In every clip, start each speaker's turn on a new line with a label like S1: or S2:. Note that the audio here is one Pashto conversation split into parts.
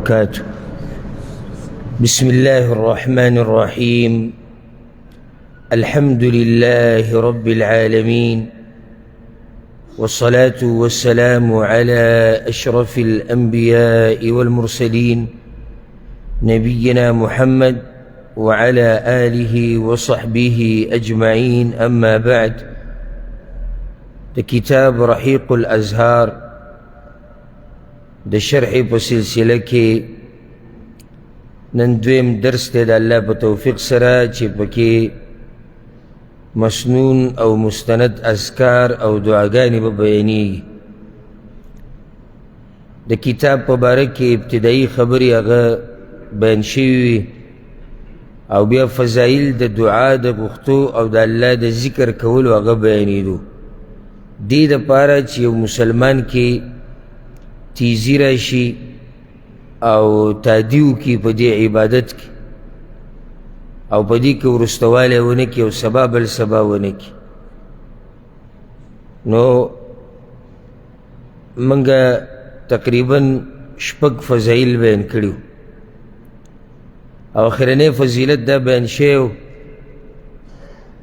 S1: وبركاته. بسم الله الرحمن الرحيم. الحمد لله رب العالمين، والصلاة والسلام على أشرف الأنبياء والمرسلين نبينا محمد وعلى آله وصحبه أجمعين. أما بعد، كتاب رحيق الأزهار د شرح په سلسله کې نن دویم درس دی د الله په توفیق سره، چې پکې مسنون او مستند اذکار او دعاګانې به بیانېږي. د کتاب په باره کې ابتدایي خبرې هغه بیان شوي او بیا فضایل د دعا د غوښتو او د الله د ذکر کولو هغه بیانېدو. دې دپاره چې یو مسلمان کې تیزی راشي او تادی وکړي په دې عبادت کې او په دې کې وروستوالی ونه کړي او سبا بل سبا ونه کړي. نو موږ تقریبا 6 فضایل بیان کړي او اخرنی فضیلت دا بیان شوی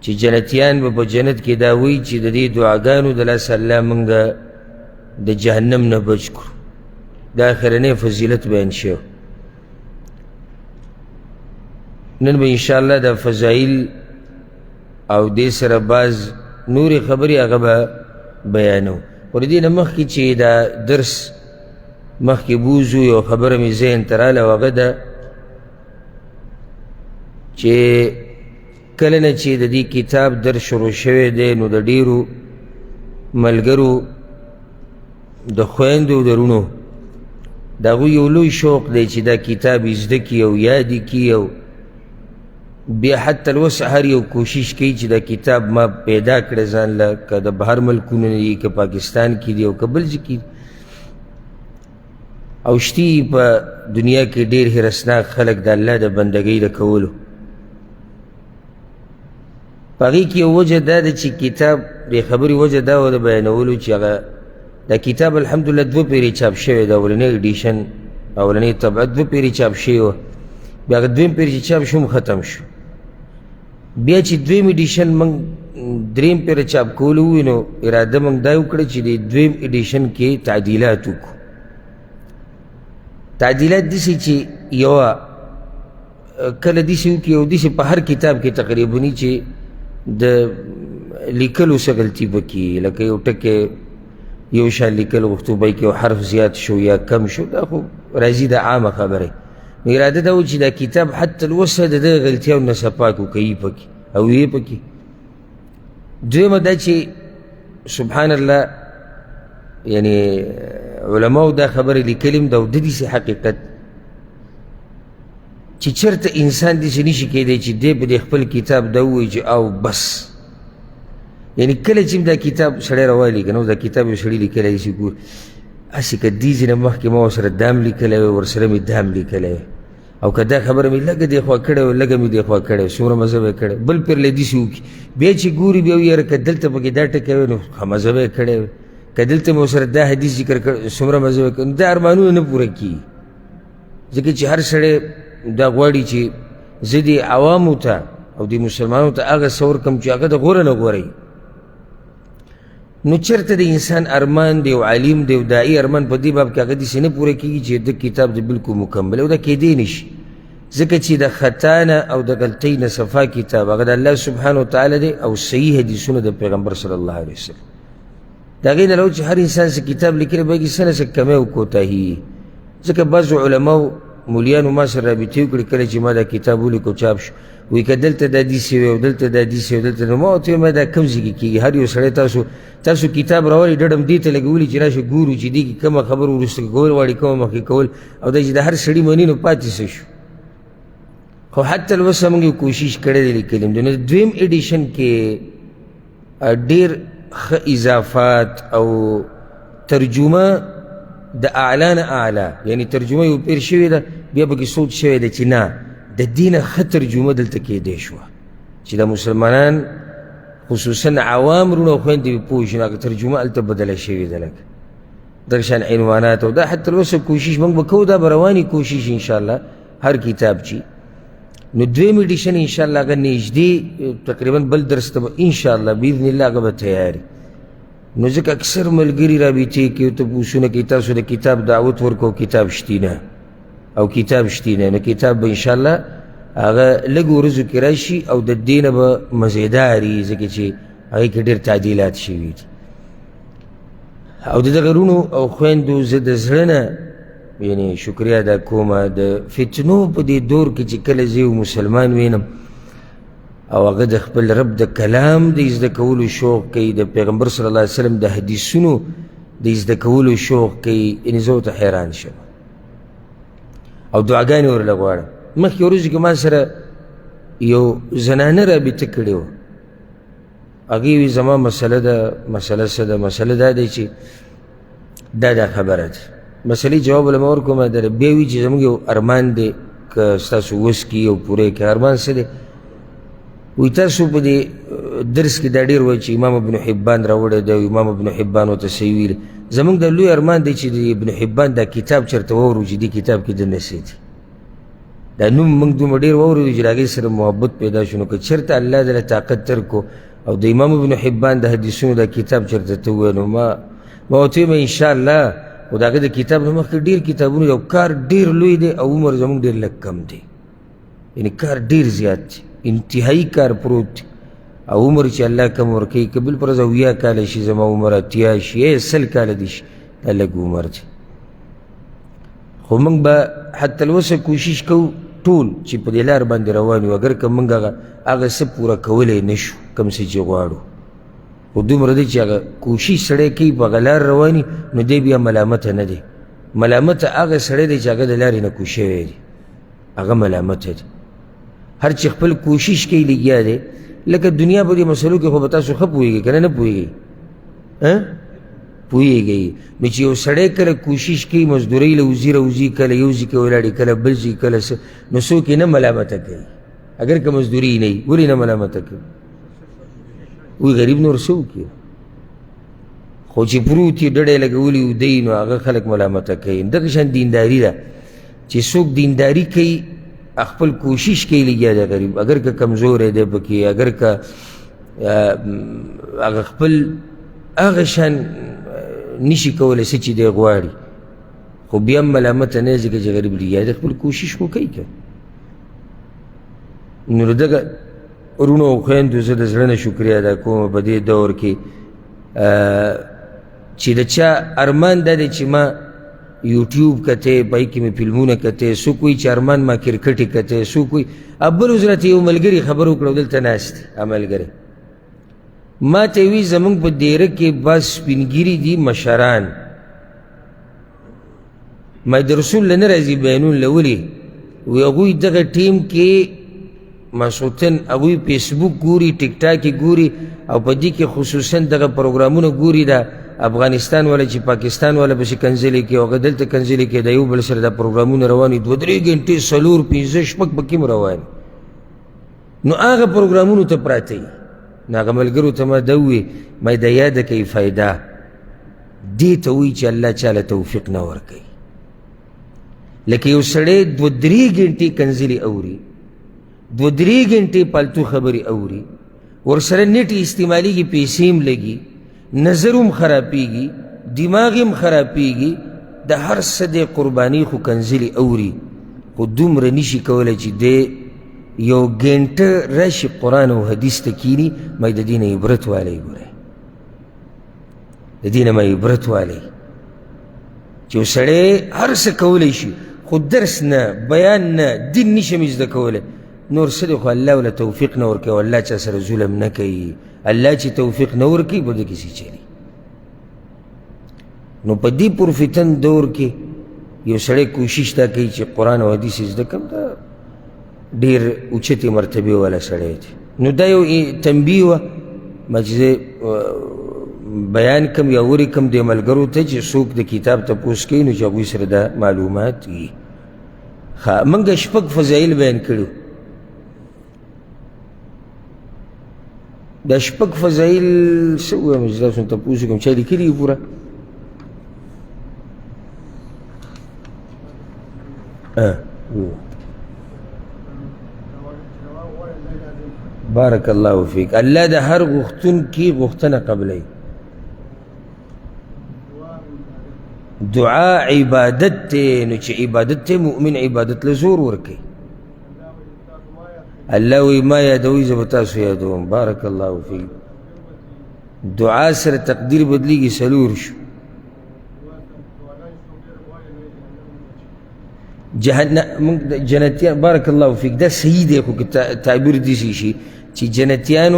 S1: چې جنتیان به په جنت کې دا وایي چې د دې دعاګانو د لاسه الله موږ د جهنم نه بچ کړو. دا اخرنی فضیلت بیان شو. نن به انشاءالله دا فضایل او دې سره بعض نورې خبرې هغه به بیانو. خو د دې نه مخکې چې دا درس مخکې بوځو، یو خبره مې ذهن ته راله، هغه ده چې کله نه چې د دې کتاب درس شروع شوی دی نو د ډېرو ملګرو د خویندو درونو د هغوی یو لوی شوق دی چې دا کتاب یې زده کړي او یاد یې کړي او بیا حتی الوسع هر یو کوشش کوي چې دا کتاب ما پیدا کړی ځان له، که د بهر ملکونو نه دي، که پاکستان کې دي او که بل ځای کې دي. او شتي په دنیا کې ډېر حرصناک خلک د الله د بندګۍ د کولو. په هغې کې یو وجه دا ده چې کتاب دې خبرې وجه دا وه د بیانولو چې هغه دا کتاب الحمدلله 2 پیرې چاپ شوی د اولنی ایډیشن اولنی طبعه 2 پیرې چاپ شوی وه. بیا هغه دویم پیر چې چاپ شو هم ختم شو. بیا چې دویم ایډیشن موږ دریم پیره چاپ کولو وي نو اراده موږ دا وکړه چې د دویم ایډیشن کې تعدیلات وکړو. تعدیلات داسې چې یوه کله داسې وکړي او داسې په هر کتاب کې تقریبا چې د لیکلو څه غلطي پکې، لکه یو ټکی یو شان لیکل غوښتو بای کې یو حرف زیات شو یا کم شو، دا خو راځي د عامه خبرې. نو اراده دا و چې دا کتاب حتی الوسع د دغه غلطیاو نه صفا کړو، که یې پکې او یې پکې. دویمه دا چې سبحان الله یعنی علماو دا خبرې لیکلې م ده او د داسې حقیقت چې چېرته انسان داسې نشي کیدی چې دی په دې خپل کتاب دا ووایي چې او بس. یعنی کله چې دا کتاب سړی راوالي که نه، دا کتاب یو سړي لیکلی داسې ګور هسې که دې ځای نه مخکې ما ورسره دام لیکلی وی، ورسره مې دام لیکلی وی، او که دا خبره مې لږه دې خوا کړې وی لږه مې دې خوا کړې وی، څومره مذهب یې کړی. بل پیر له داسې وکړي بیا چې ګوري بیا وایي یاره که دلته پکې دا ټکی وی نو ښه مذهب یې کړی وی، که دلته مې ورسره دا حدیث ذکر کړی څومره مذهب یې کړی. دا ارمانونه نه پوره کېږي، ځکه چې هر سړی دا غواړي چې زه دې عوامو ته او دې مسلمانانو ته هغه څه ورکړم چې هغه د غوره نه غوره وي. نو چېرته د انسان ارمان دی او عالم دی او داعي ارمان په دې باب کې هغه داسې نه پوره کېږي چې د کتاب د بلکل مکمل او دا کېدی نه شي، ځکه چې د خطا نه او د غلطۍ نه صفا کتاب هغه د الله سبحانه وتعالی دی او صحیح حدیثونه د پیغمبر صلی الله علیه وسلم. د هغې نه له چې هر انسان څه کتاب لیکلی به هغې څه نه څه کمی او کوتاهي. ځکه بعضو علماو مولیانو ما سره رابطې وکړې کله چې ما دا کتاب ولیکو چاپ شو، وایي که دلته دا داسې وي او دلته دا داسې وي او دلته، نو ما ورته ویم دا کوم ځای کې کېږي؟ هر یو سړی تاسو کتاب راولئ ډډم دې ته لګولي چې راشه ګورو چې دې کې کومه خبره وروسته کول غواړي کومه مخکې کول، او دا چې د هر سړي مني نو پاتې څه شو. خو حتی الوسه موږ یو کوشش کړی دی لیکلي م. نو دویم ایډیشن کې ډېر ښه اضافات او ترجمه د اعلا نه اعلا، یعنی ترجمه یو پیر شوې ده بیا پکې سوچ شوی ده چې نه د دې نه ښه ترجمه دلته کېدی شوه چې د مسلمانان خصوصا عوام وروڼه او خویندې پوه شي، نو هغه ترجمه هلته بدله شوې ده. لکه درشان عنوانات او دا حتی الوسه کوشش موږ به کوو دا به رواني کوشش انشاءالله هر کتاب چې نو دویم ایډیشن انشاءالله هغه نږدې تقریبا بل درس ته به انشاءالله باذن الله هغه به تیاري نو ځکه اکثر ملګري رابطې کوي تپوسونه کوي تاسو د کتاب دعوت ورکو کتاب شتي نه او کتاب شتي نه نو کتاب به انشاءالله هغه لږو ورځو کې راشي او د دې نه به مزیدار وي ځکه چې هغې کې ډېر تعدیلات شوي دي او د دغه رونو او خویندو زه د زړه نه یعنې شکریه ادا کومه د فتنو په دې دور کې چې کله زه یو مسلمان وینم او هغه د خپل رب د کلام د زده کولو شوق کوي د پیغمبر صلی الله علیه وسلم د حدیثونو د زده کولو شوق کوي یعنې زه ورته حیران شم او دعاګانې ورله غواړم مخکې ورځو کې ما سره یو زنانه رابطه کړې وه هغې وي زما مسله ده مسله څه ده مسله دا دی چې دا خبره ده مسلې جواب له ما ورکوم در بیا وي چې زموږ یو ارمان دی که ستاسو وس کي او پوره کړي ارمان څه دی وایي تاسو په دې درس کې دا ډېر وایي چې امام ابن حبان راوړی دی او امام ابن حبان ورته صحیح ویلي زموږ د لوی ارمان دی چې د ابن حبان دا کتاب چېرته واورو چې دې کتاب کې دننه څه دي دا نوم موږ دومره ډېر واورو چې د هغې سره محبت پیدا شو نو که چېرته الله دله طاقت ترکو او د امام ابن حبان د حدیثونو دا کتاب چېرته ته ووایه نو ما ورته وایم انشاءالله خو د هغه د کتاب نه مخکې ډېر کتابونه یو کار ډېر لوی دی او عمر زموږ ډېر لږ کم دی یعنې کار ډېر زیات دی انتهایی کار پروت دی او عمر چې الله کم ورکوي که بل پرځ 70 کاله شي زما عمر 80 شي 100 کاله دی شي دا لږ عمر دی خو موږ به حتی الوسه کوشش کوو ټول چې په دې لار باندې روان یو اگر که موږ هغه څه پوره کولی نه شو کوم څه چې غواړو خو دومره دی چې هغه کوشش سړی کوي په هغه لار رواني نو دی بیا ملامته نه دی ملامته هغه سړی دی چې هغه د لارې نه کوز شوی دی هغه ملامته دی هر چې خپل کوشش کوي لګیا دی لکه دنیا په دې مسلو کې خو به تاسو ښه پوهېږئ که نه پوهېږئ پوهېږئ نو چې یو سړی کله کوشش کوي مزدورۍ له وزي راوځي کله یو ځای کې ولاړي کله بل ځای کله څه نو څوک یې نه ملامته کوي اگر که مزدوري نه وي ولې نه ملامته کوي وی غریب نور څه وکړي خو چې پروت یې ډډی لګولي ودی نو هغه خلک ملامته کوي دغه شان دینداري ده چې څوک دینداري کوي خپل کوشش کوي لګیا دی غریب اگر که کمزوری دی پکې اگر که هغه خپل هغه شان نشي کولی څه چې دی غواړي خو بیا هم ملامته نه ځکه چې غریب لګیا دی خپل کوشش خو کوي که نو دغه ورونو او خویندو زه د زړه نه شکریه ادا کوم په دې دور کې چې د چا ارمان دا دی چې ما یوټیوب کتی پای کې مې فلمونه کتی څوک وایي چې ارمان ما کرکټ یې کتی څوک وایي بل ورځ راته یو ملګري خبر وکړه دلته ناست دی ملګری ما ته وی زمونږ په دیره کې بس سپینګیري دي مشران ما د رسول الله نه راځي بیانون له ولې وی هغوی دغه ټیم کې مسعودن هغوی فیسبوک ګوري ټیک ټاک یې ګوري او په دې کې خصوصا دغه پروګرامونه ګوري د افغانستان والا چې پاکستان والا پسې کنځلې کوي هغه دلته کنځلې کوي د یو بل سره دا پروګرامونه روان دي 2-3 ګنټې 4-5 شپږ پکې هم روان نو هغه پروګرامونو ته پراته وي نو هغه ملګرو ته ما ده وویې ما د یاده کوي فایده دې ته وایي چې الله چاله توفیق نه ورکوي لکه یو سړی 2-3 ګنټې کنځلې اوري 2-3 ګنټې پالتو خبرې اوري ورسره نیټ استعمالیږي پیسې هم لګي نظر هم خرابېږي دماغ هم خرابېږي د هر څه د قرباني خو کنځلې اوري خو دومره نشي کولی چې دی یو ګنټه راشي قرآن او حدیث ته کیني ما د دې نه عبرت والی ګورئ د دې نه ما عبرت والی چې یو سړی هر څه کولی شي خو درس نه بیان نه دین نشي مې زده کولی نور څه دی خو الله وله توفیق نه ورکوي الله چا سره ظلم نه کوي الله چې توفیق نه ورکوي په ده کې څه چلي نو په دې پرفتن دور کې یو سړی کوشش دا کوي چې قرآن او حدیث زده کړم دا ډېر اوچتې مرتبې والا سړی دی نو دا یو تنبیه وه ما چې زه بیان کم یا ولیکم دې ملګرو ته چې څوک د کتاب تپوس کوي نو چې هغوی سره دا معلومات وي موږ 6 فضایل بیان کړي دا 6 فضایل څه ووایم چې تاسو ته تپوس وکړم چا لیکلي پوره بارک الله فیک. الله د هر غوښتون کی غوښتنه قبلوي. دعا عبادت ته، نو چې عبادت ته مؤمن عبادت له زور ورکوي. الله وی ما یادوي زه به تاسو یادوم. بارک الله فیک. دعا سره تقدیر بدلیږي. څلور شو. جنتیان بارک الله فیک دا صحیح دی، خو که تعبیر داسې شي چې جنتیان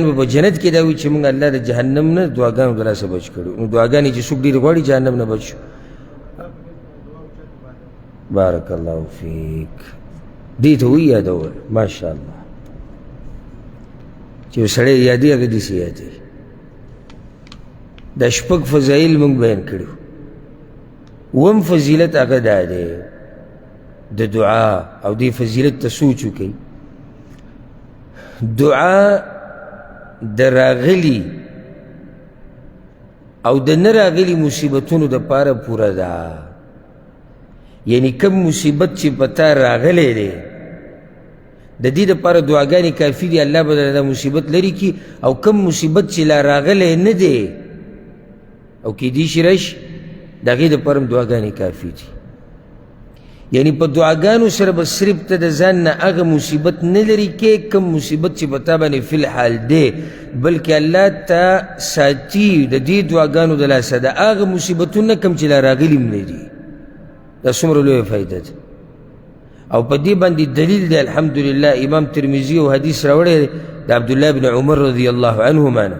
S1: به په جنت کې دا وي چې موږ الله د جهنم نه دعاګانو د لاسه بچ کړو. نو دعاګانې چې څوک ډېر غواړي جهنم نه بچ شو. بارک الله فیک. دې ته وایي یادول. ماشاءالله چې یو سړی یادوي هغه داسې یادوي. دا شپږ فضایل موږ بیان کړي. وم فضیلت هغه دا دی د دعا، او دې فضیلت ته سوچ وکړئ. دعا د راغلي او د نه راغلي مصیبتونو دپاره پوره ده. یعنی کم مصیبت چې په تا راغلی دی د دې دپاره دعاګانې کافي دي، الله به دا مصیبت لرې کړي. او کم مصیبت چې لا راغلی نه دی او کیدای شي راشي، د هغې دپاره هم دعاګانې کافي دي. یعنی په دعاګانو سره به صرف ته د ځان نه هغه مصیبت نه لرې کې کم مصیبت چې په تا باندې فی الحال دی، بلکې الله ته ساتي د دې دعاګانو د لاسه د هغه مصیبتونه کم چې لا راغلي هم نه دي. دا څومره لویه فایده ده. او په دې باندې دلیل دی الحمدلله. امام ترمذي یو حدیث راوړی دی د عبدالله بن عمر رضی الله عنهما نه.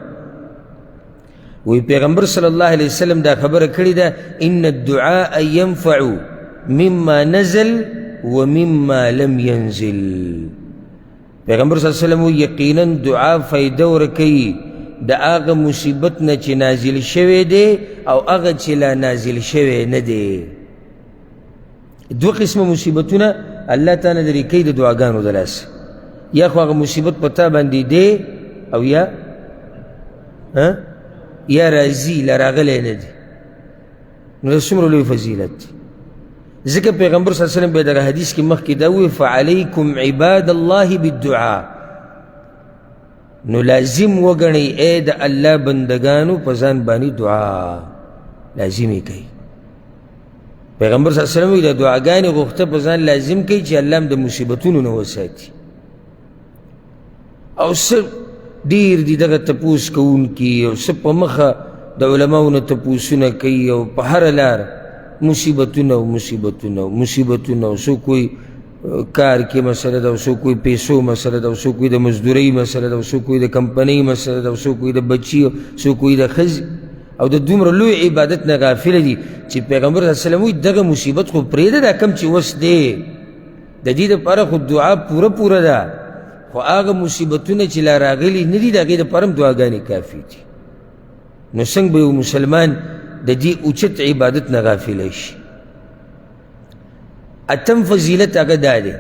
S1: وی پیغمبر صلی الله علیه وسلم دا خبره کړې ده ان الدعاء ينفع مما نزل ومما لم ينزل. پیغمبر صلی الله علیه وسلم یقینا دعا فایده ورکوي د هغه مصیبت نه چې نازل شوی دی او هغه چې لا نازل شوی نه دی. دو قسمه مصیبتونه الله تعالی لرې کوي د دعاګانو د لاسه. یا خو هغه مصیبت په تا باندې دی او یا راځي لا راغلی نه دی. نو دا څومره لوی فضیلت دی. ځکه پیغمبر صلی الله علیه وسلم به دغه حدیث کې مخکې دا وویل فعلیکم عباد الله بالدعاء. نو لازم وګڼئ ای د الله بندګانو په ځان باندې دعا لازم یې کوي. پیغمبر صلی الله علیه وسلم وایي د دعاګانې غوښته په ځان لازم کوي چې الله هم د مصیبتونو نه وساتي. او څه ډېر دي دغه تپوس کوونکي او څه په مخه د علماو نه تپوسونه کوي او په هره لاره مصیبتونه او مصیبتونه او مصیبتونه. او څوک وایي کار کې مسله ده، او څوک وایي پیسو مسله ده، او څوک وایي د مزدورۍ مسله ده، او څوک وایي د کمپنۍ مسله ده، او څوک وایي د بچي، او څوک وایي د ښځې. او د دومره لوی عبادت نه غافله دي چې پیغمبر صلی الله علیه وسلم وایي دغه مصیبت خو پرېږده دا کم چې وس دی د دې دپاره خو دعا پوره ده، خو هغه مصیبتونه چې لا راغلي نه دي د هغې دپاره هم دعاګانې کافي دي. نو څنګه به یو مسلمان د دې اوچت عبادت نه غافلی شي؟ اتم فضیلت هغه دا دی،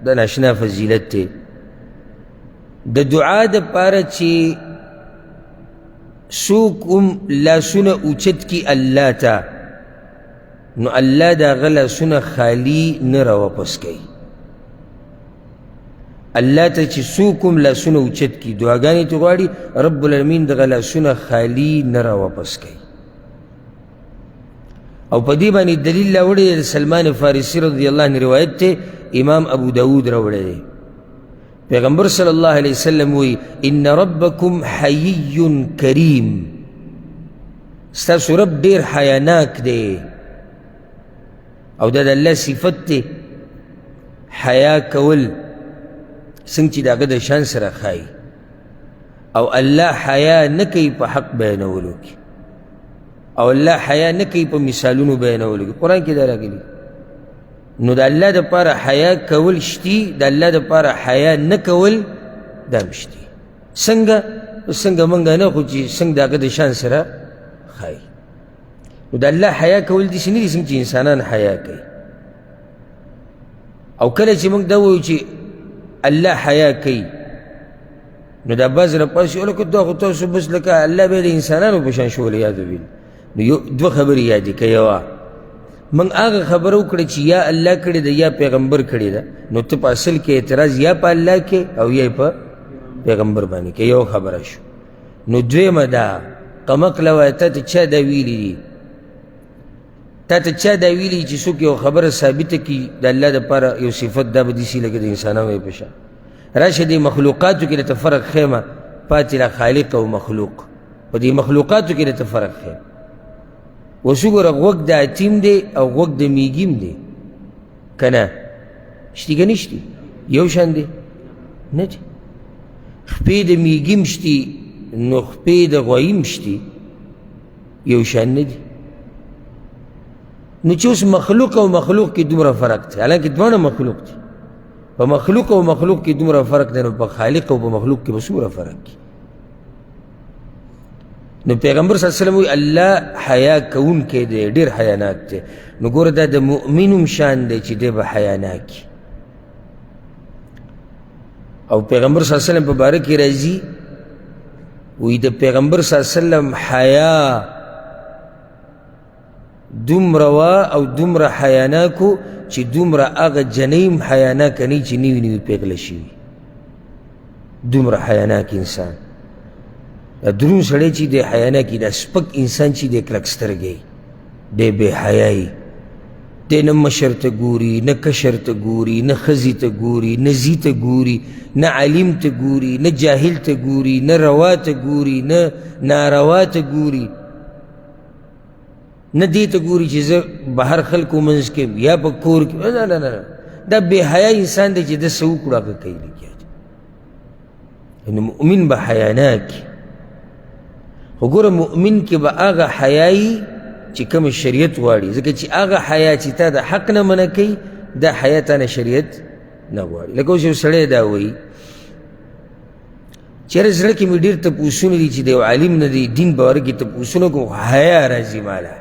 S1: دا ناشنا فضیلت دی د دعا دپاره چې څوک هم لاسونه اوچت کي الله ته، نو الله د هغه لاسونه خالي نه راواپس کوي. الله ته چې څوک هم لاسونه اوچت کي دعاګانې ته غواړي، رب العالمین دغه لاسونه خالي نه راواپس کوي. او په دې باندې دلیل راوړی د سلمان فارسي رضی الله عنه روایت دی، امام ابو داود راوړی دی. پیغمبر صلی الله علیه وسلم وی ان ربکم حیی کریم. ستاسو رب ډیر حیاناک دی، او دا د الله صفت دی حیا کول، څنګه چې د هغه د شان سره ښایي. او الله حیا نه کوي په حق بیانولو کې، او الله حیا نه کوي په مثالونو بیانولو کې. قرآن کې دا راغلي. نو د الله دپاره حیا کول شتي، د الله دپاره حیا نه کول دا هم شتي. څنګه موږ نه خو چې څنګه د هغه د شان سره ښایي. نو د الله حیا کول داسې نه دي څنګه چې انسانان حیا کوي. او کله چې موږ دا وایو چې الله حیا کوي، نو دا بعض راپاسي لکه دا خو تاسو بس لکه الله به د انسانانو په شان شول. یادو بل نو دوه خبرې یادې که یوه من هغه خبره وکړه چې یا الله کړې ده یا پیغمبر کړې ده، نو ته په اصل کې اعتراض یا په الله کې او یا په پیغمبر باندې کې. یو خبره شو. نو دویمه دا قمقله وایه تا ته چا دا ویلي دي، تا ته چا دا ویلي چې څوک یو خبره ثابته کړي د الله دپاره یو صفت، دا به داسې لکه د انسانانو یې په شان راشه دې مخلوقاتو کې درته فرق ښیمه، پاتې له خالق او مخلوق، په دې مخلوقاتو کې درته فرق ښیم. اوس وګوره غوږ د اتیم دی او غوږ د میږیم دی که نه؟ شتي که نشتي؟ یو شان دی نه دی. خپې د میږیم شتي نو خپې د غویم شتي، یو شان نه دي. نو چې اوس مخلوق او مخلوق کې دومره فرق دی، حالانکه دواړه مخلوق دي. په مخلوق او مخلوق کې دومره فرق دی، نو په خالق او په مخلوق کې به څومره فرق دی. نو پیغمبر صلی الله علیه وسلم وی الله حیا کوونکی دی، ډېر حیاناک دی. نو ګوره دا د مؤمن هم شان دی چې دی به حیاناک وي. او پیغمبر صلی الله علیه وسلم په باره کې راځي وی د پیغمبر صلی الله علیه وسلم حیا دومره وه او دومره حیاناکو چې دومره هغه جنیم حیاناکه نه چې نوي نوي پیغله شوي، دومره حیاناک انسان. دا درون سړی چې دی حیاناکي، دا سپک انسان چې دی کلک سترګی دی، بې حیایي دی، نه مشر ته ګوري، نه کشر ته ګوري، نه ښځې ته ګوري، نه زی ته ګوري، نه علیم ته ګوري، نه جاهل ته ګوري، نه روا ته ګوري، نه ناروا ته ګوري، نه دې ته ګوري چې زه بهر خلکو منځ کې یا په کور کې. نه نه نه، دا بې حیا انسان دی چې ده څه وکړو هغه کوي لګیا دی. نو مؤمن به حیاناک وي. خو ګوره مؤمن کې به هغه حیایي چې کوم شریعت غواړي، ځکه چې هغه حیا چې تا د حق نه منع کوي، دا حیا تا نه شریعت نه غواړي. لکه اوس یو سړی دا وایي چېرې زړه کې مې ډېر تپوسونه دي چې د یو عالم نه د دین په باره کې تپوسونه کوم، حیا راځي ماله.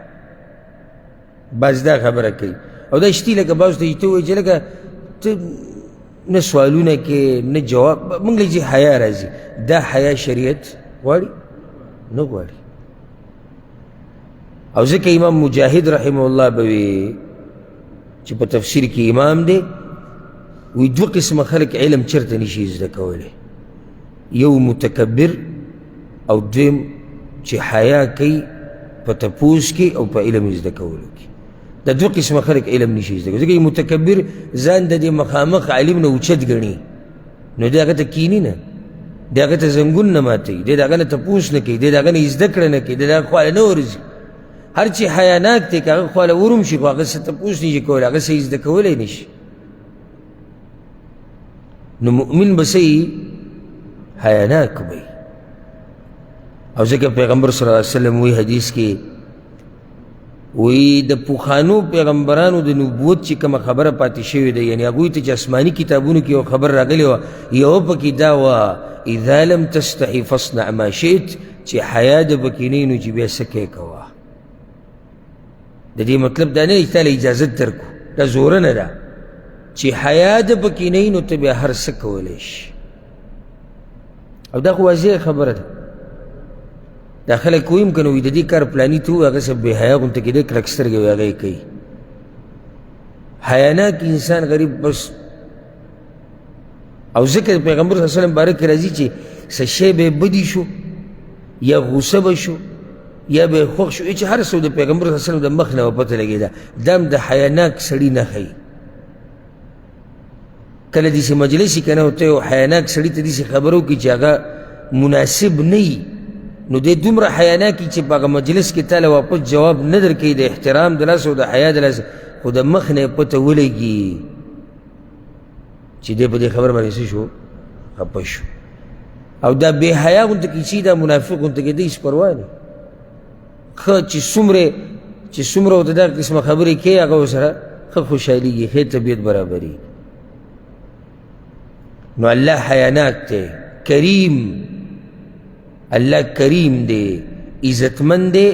S1: بعض دا خبره کوي او دا شتي لکه بعض ته ته وایي چې لکه ته نه سوالونه کې نه جواب، موږ له چې حیا راځي. دا حیا شریعت غواړي؟ نه غواړي. او ځکه امام مجاهد رحمه الله به وي چې په تفسیر کې امام دی، وی دوه قسمه خلک علم چېرته نشي زده کولی، یو متکبر او دویم چې حیا کوي په تپوس کې او په علم زده کولو کې. دا دوه قسمه خلک علم نشي زده کولی، ځکه متکبر ځان د دې مخامخ عالم نه اوچت ګڼي، نو دی هغه ته کیني نه، دی هغه ته زنګون نه ماتوي، دی د هغه نه تپوس نه کوي، دی د هغه نه زده کړه نه کوي، دی د هغه خواله نه ورځي. هر چې حیاناک دی که هغه خواله وروم شي، خو هغه څه تپوس نشي کولی، هغه څه زده کولی نشي. نو مؤمن به څه حیاناک وي. او ځکه پیغمبر صلی الله علیه وسلم وی حدیث کې وی د پخوانو پیغمبرانو د نبوت چې کومه خبره پاتې شوې ده، یعنې هغوی ته چې آسماني کتابونو کې یو خبر راغلی وه، یوه پکې دا وه اذا لم تستحي فاصنع ما شئت، چې حیا د پکې نه وي نو چې بیا څه کوې کوه. د دې مطلب دا نه دی چې تا له اجازت درکړو، دا زوره نه ده چې حیا د پکې نه وي نو ته بیا هر څه کولی شي. او دا خو واضح خبره ده. دا خلک ویم که نو وي د دې کار پلاني ته ووایي، هغه څه بې حیا غونته کېدی، کلک سترګې وي هغه یې کوي. حیاناک انسان غریب بس. او ځکه پیغمبر صلی الله علیه وسلم باره کې راځي چې څه شی به بدي شو یا غوسه به شو یا به خوښ شو، چې هر څه د پیغمبر صلی الله علیه وسلم د مخ نه به پته لګېده. دا هم د حیاناک سړي نه ښیي. کله داسې مجلس یې که نه ته یو حیاناک سړي ته داسې خبره وکړي چې هغه مناسب نه وي، نو دی دومره حیاناک وي چې په هغه مجلس کې تا له واپس جواب نه درکوي، د احترام د لاسه او د حیا د لاسه، خو د مخ نه یې پته ولګي چې دی په دې خبره باندې څه شو، خفه شو. او دا بې حیا غونته کې چې دا منافق غونته کې دی هېڅ پروا نه. ښه چې څومره ورته دا قسمه خبرې کوي، هغه ورسره ښه خوشحالېږي، ښې طبیعت برابرېږي. نو الله حیاناک دی، کریم. الله کریم دی، عزتمند دی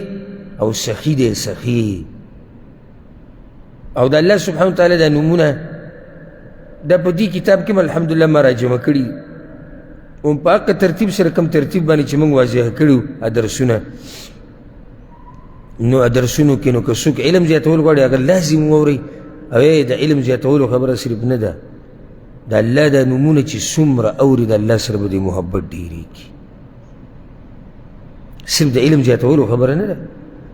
S1: او سخی دی، سخی. او د الله سبحانه وتعالی دا نومونه دا په دې کتاب کې الحمدلله ما راجمع کړي، او په هغه ترتیب سره کوم ترتیب باندې چې موږ واضح کړي درسونه، نو درسونو کې نو که څوک علم زیاتول غواړي هغه لازم واورئ او د علم زیاتولو خبره صرف نه ده د الله دا نومونه چې څومره اوري د الله سره به د محبت ډېرېږي صرف د علم زیاتولو خبره نه ده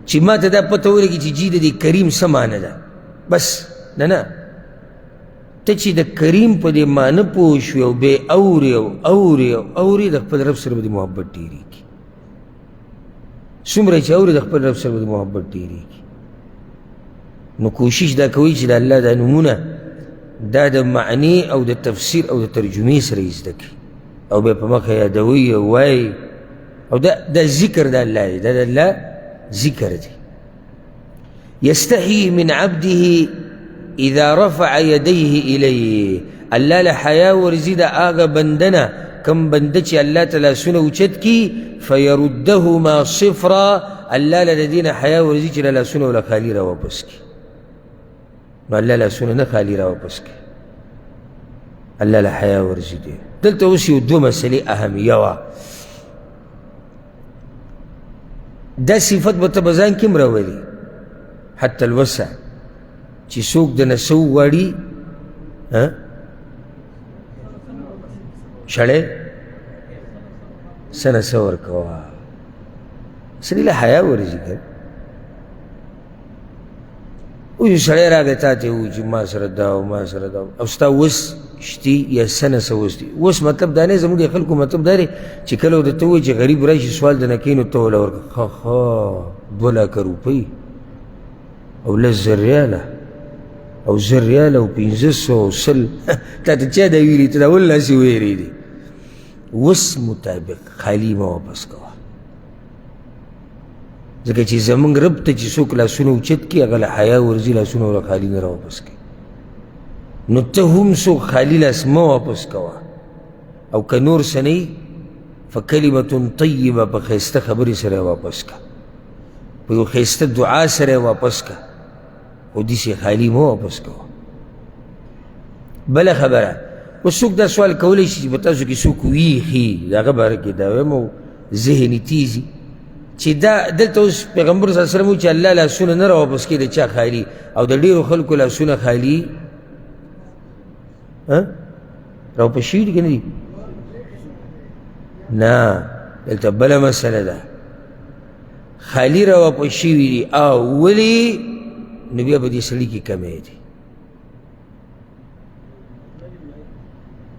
S1: چې ما ته دا پته ولګي چې جي د دې کریم څه معنی ده بس نه ته چې د کریم په دې معنی پوه شوې او بې اورې د خپل رب سره به د محبت ډېرېږي څومره چې اوري د خپل رب سره به د محبت ډېرېږي نو کوشش دا کوئ چې د الله دا نومونه دا د معنی او د تفسیر او د ترجمې سره یې زده کړي او بیا په مخه یادوئ او وایي او دا ذکر د الله دی دا د الله ذکر دی یستحیی من عبده اذا رفع یدیه الیه الله له حیا ورځي د هغه بنده نه کم بنده چې الله ته لاسونه اوچت کي فیردهما صفرا الله له د دې نه حیا ورځي چې لاسونه وله خالي را واپس کي نو الله لاسونه نه خالي را واپس کي الله له حیا ورځي دی دلته اوس یو دوه مسلې اهمیه وه دا صفت به ته په ځان کې هم راولي حتی الوسع چې څوک د نه څه وغواړي شړی څه نه څه ورکوه سړي له حیا ورځي که اوس یو سړی راغی تا ته ووایي چې ما سره دا او ما سره دا او ستا وس شتي یا څه نه څه وس دي اوس مطلب دا نه زموږ د خلکو مطلب دا دی چې کله درته ووایي چې غریب راشي سوال د نه کوي نو ته وله ورکړه ښه 2 لاکه روپۍ او 10 ریاله او 10 ریاله او 500 او 100 تا ته چا دا ویلي ته دا ولې داسې ویرېدې وس مطابق خالي مه واپس کوه ځکه چې زمونږ رب ته چې څوک لاسونه اوچت کړي هغه له حیا ورځي لاسونه وله خالي نه راواپس کړي نو ته هم څوک خالي لاس مه واپس کوه او که نور څه نه فکلمة طیبه په ښایسته خبرې سره واپس که په یو ښایسته دعا سره واپس که خو داسې خالي مه واپس کوه بله خبره اوس څوک دا سوال کولی شي چې په تاسو کې څوک ویښي د هغه باره کې دا وایم او ذهني تیزي چې دا دلته اوس پیغمبر صلی الله علیه وسلم وایي چې الله لاسونه نه راواپس کوي د چا خالي او د ډېرو خلکو لاسونه خالي راواپس شوي دي که نه دي نه دلته بله مسله ده خالي راواپس شوي دي او ولې نو بیا به دې سړي کې کمی دی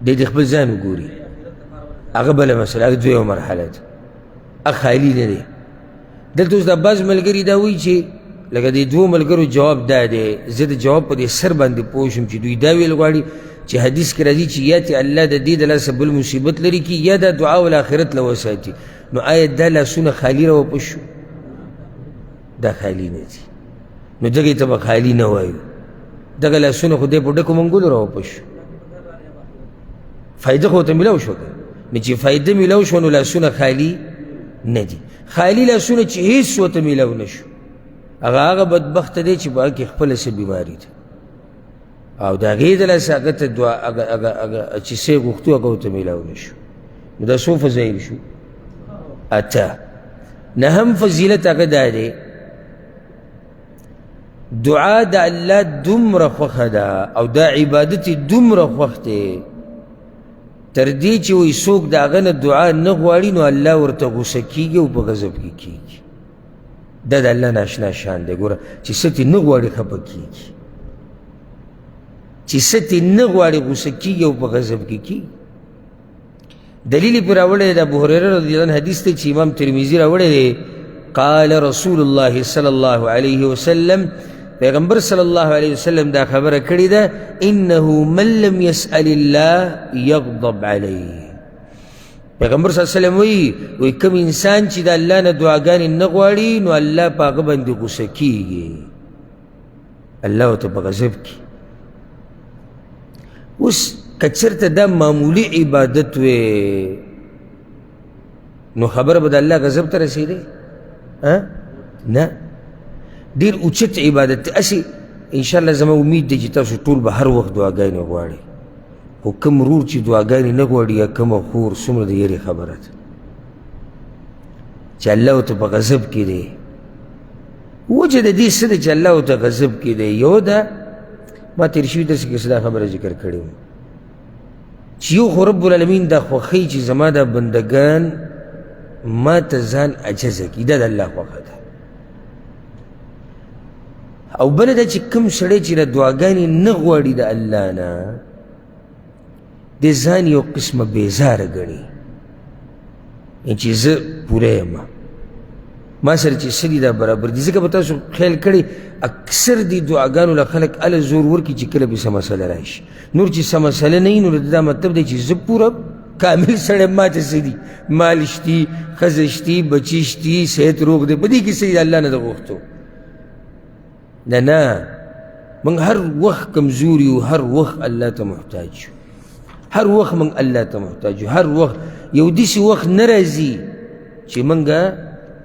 S1: دی د خپل ځان وګوري هغه بله مسله هغه دویمه مرحله ده هغه خالي نه دی دلته اوس دا بعض ملګري دا وایي چې لکه د دوو ملګرو جواب دا دی زه د جواب په دې سر باندې پوه شم چې دوی دا ویل غواړي چې حدیث کې راځي چې یا ته الله د دې د لاسه بل مصیبت لري کي یا دا دعا والآخرت له وساتي نو آیا دا لاسونه خالي راواپس شو دا خالي نه دي نو دغې ته به خالي نه وایو دغه لاسونه خو دی په ډکو منګولو راواپس شو فایده خو ورته میلاو شوه که نو چې فایده میلاو شوه نو لاسونه خالي نه دي خالي لاسونه چې هېڅ ورته میلاو نه شو هغه بدبخته دی چې په هغه کې خپله څه بیماري ده او د هغې د لاسه هغه ته چې څه یې غوښتو هغه ورته میلاو نه شو نو دا څو فضایل شو 8 9 فضیلت هغه دا دی دعا د الله دومره خوښه ده او دا عبادت یې دومره خوښ دی تر دې چې وایي څوک د هغه نه دعا نه غواړي نو الله ورته غوسه کېږي او په غضب کې کېږي دا د الله ناشنا شان دی ګوره چې څه ترې نه غواړي خفه کېږي چې څه ترې نه غواړي غوسه کېږي او په غضب کې کېږي دلیل یې پرې راوړی دی د ابوهریره رضی الله عنه حدیث دی چې امام ترمذي راوړی دی قال رسول الله صلی الله علیه وسلم پیغمبر صلی الله علیه وسلم دا خبره کړې ده انه من لم يسأل الله یغضب علیه پیغمبر صلی الله علیه وسلم وایي کوم انسان چې د الله نه دعاګانې نه غواړي نو الله په هغه باندې غوسه کېږي الله ورته په غضب کي اوس که چېرته دا معمولي عبادت وی نو خبره به د الله غضب ته رسېدی نه ډېر اوچت عبادت دی هسې انشاءالله زما امید دی چې تاسو ټول به هر وخت دعاګانې غواړئ خو کوم ورور چې دعاګانې نه غواړي یا کومه خور څومره د یېرې خبره ده چې الله ورته په غضب کې دی وجه د دې څه دی چې الله ورته غضب کې دی. یو ده ما تېر شوي درس کې دا خبره ذکر کړې وم چې یو خو رب العالمین دا خوښوي چې زما دا بندګان ما ته ځان عجزه کړي، دا د الله خوښه ده. او بله ده چې کوم سړی چې د دعاګانې نه غواړي د الله نه، د ځان یو قسمه بیزاره ګڼي چې زه پوره یم، ما سره چې څه دي دا برابر دي. ځکه به تاسو خیال کړی اکثر دي دعاګانو له خلک هله زور ورکړي چې کله به څه مسله راشي. نور چې څه مسله نه وي نو دا مطلب دی چې زه پوره کامل سړی، ما ته څه دي، مال شتي، ښځه شتي، بچي شتي، صحت روغ دی، په دې کې څه دي الله نه د غوښتو. نه موږ هر وخت کمزور یو، هر وخت الله ته محتاج یو، هر وخت موږ الله ته محتاج یو. هر وخت یو داسې وخت نه راځي چې موږ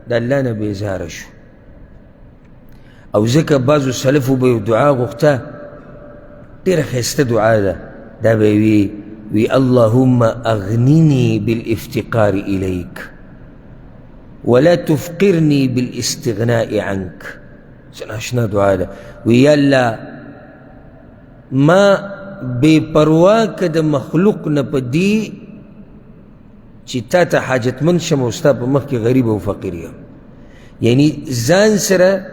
S1: د الله نه بیزاره شو. او ځکه بعضو سلفو به یو دعا غوښته، ډېره ښایسته دعا ده، دا به یې وي اللهم اغنني بالافتقار الیک ولا تفقرني بالاستغناء عنك. اشنا دعا ده، وی یا الله ما بے پروا که د مخلوق نه په دې چې تا ته حاجتمند شم او ستا په مخ کې غریب او فقیر یم. یعنی ځان سره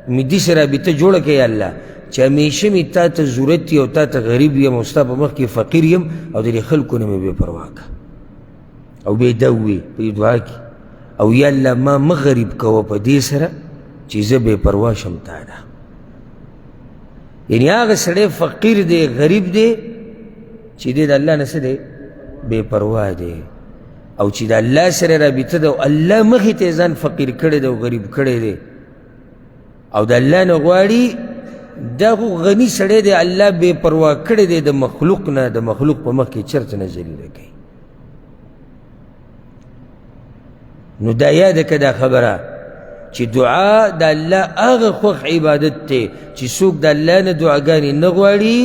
S1: مې داسې رابطه جوړه کړه یا الله چې همیشه مې تا ته ضرورت او تا ته غریب یم او ستا په مخ کې فقیر یم، او د دې خلکو نه مې بې پروا که او بې دوې په دې دعا کې. او یا الله ما مه غریب کوه په دې سره چې زه بې پروا شم تا نه. یعنی هغه سړی فقیر دی، غریب دی چې دی د الله نه څه دی، بې پروا دی، او چې د الله سره رابطه ده او الله مخې ته ځان فقیر کړی دی او غریب کړی دی او د الله نه غواړي، دا خو غني سړی دی، الله بې پروا کړی دی د مخلوق نه، د مخلوق په مخ کې چرته نه ذلیله کوي. نو دا یاده که دا خبره چې دعا د الله هغه خوښ عبادت دی چې څوک د الله نه دعاګانې نه غواړي،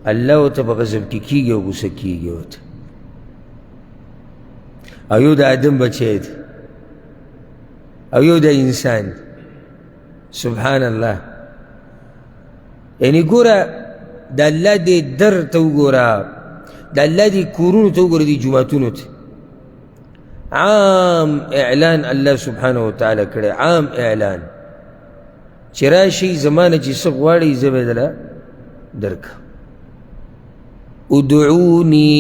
S1: الله ورته په غضب کې کېږي او غوسه کېږي ورته. او یو د آدم بچی دی او یو د انسان، سبحان الله. یعنی ګوره د الله دې در ته وګوره، د الله دې کورونو ته وګوره، دې جوماتونو ته عام اعلان الله سبحانه وتعالی کړی، عام اعلان چې راشئ زمانه چې څه غواړئ زه به دله درکړم. ادعوني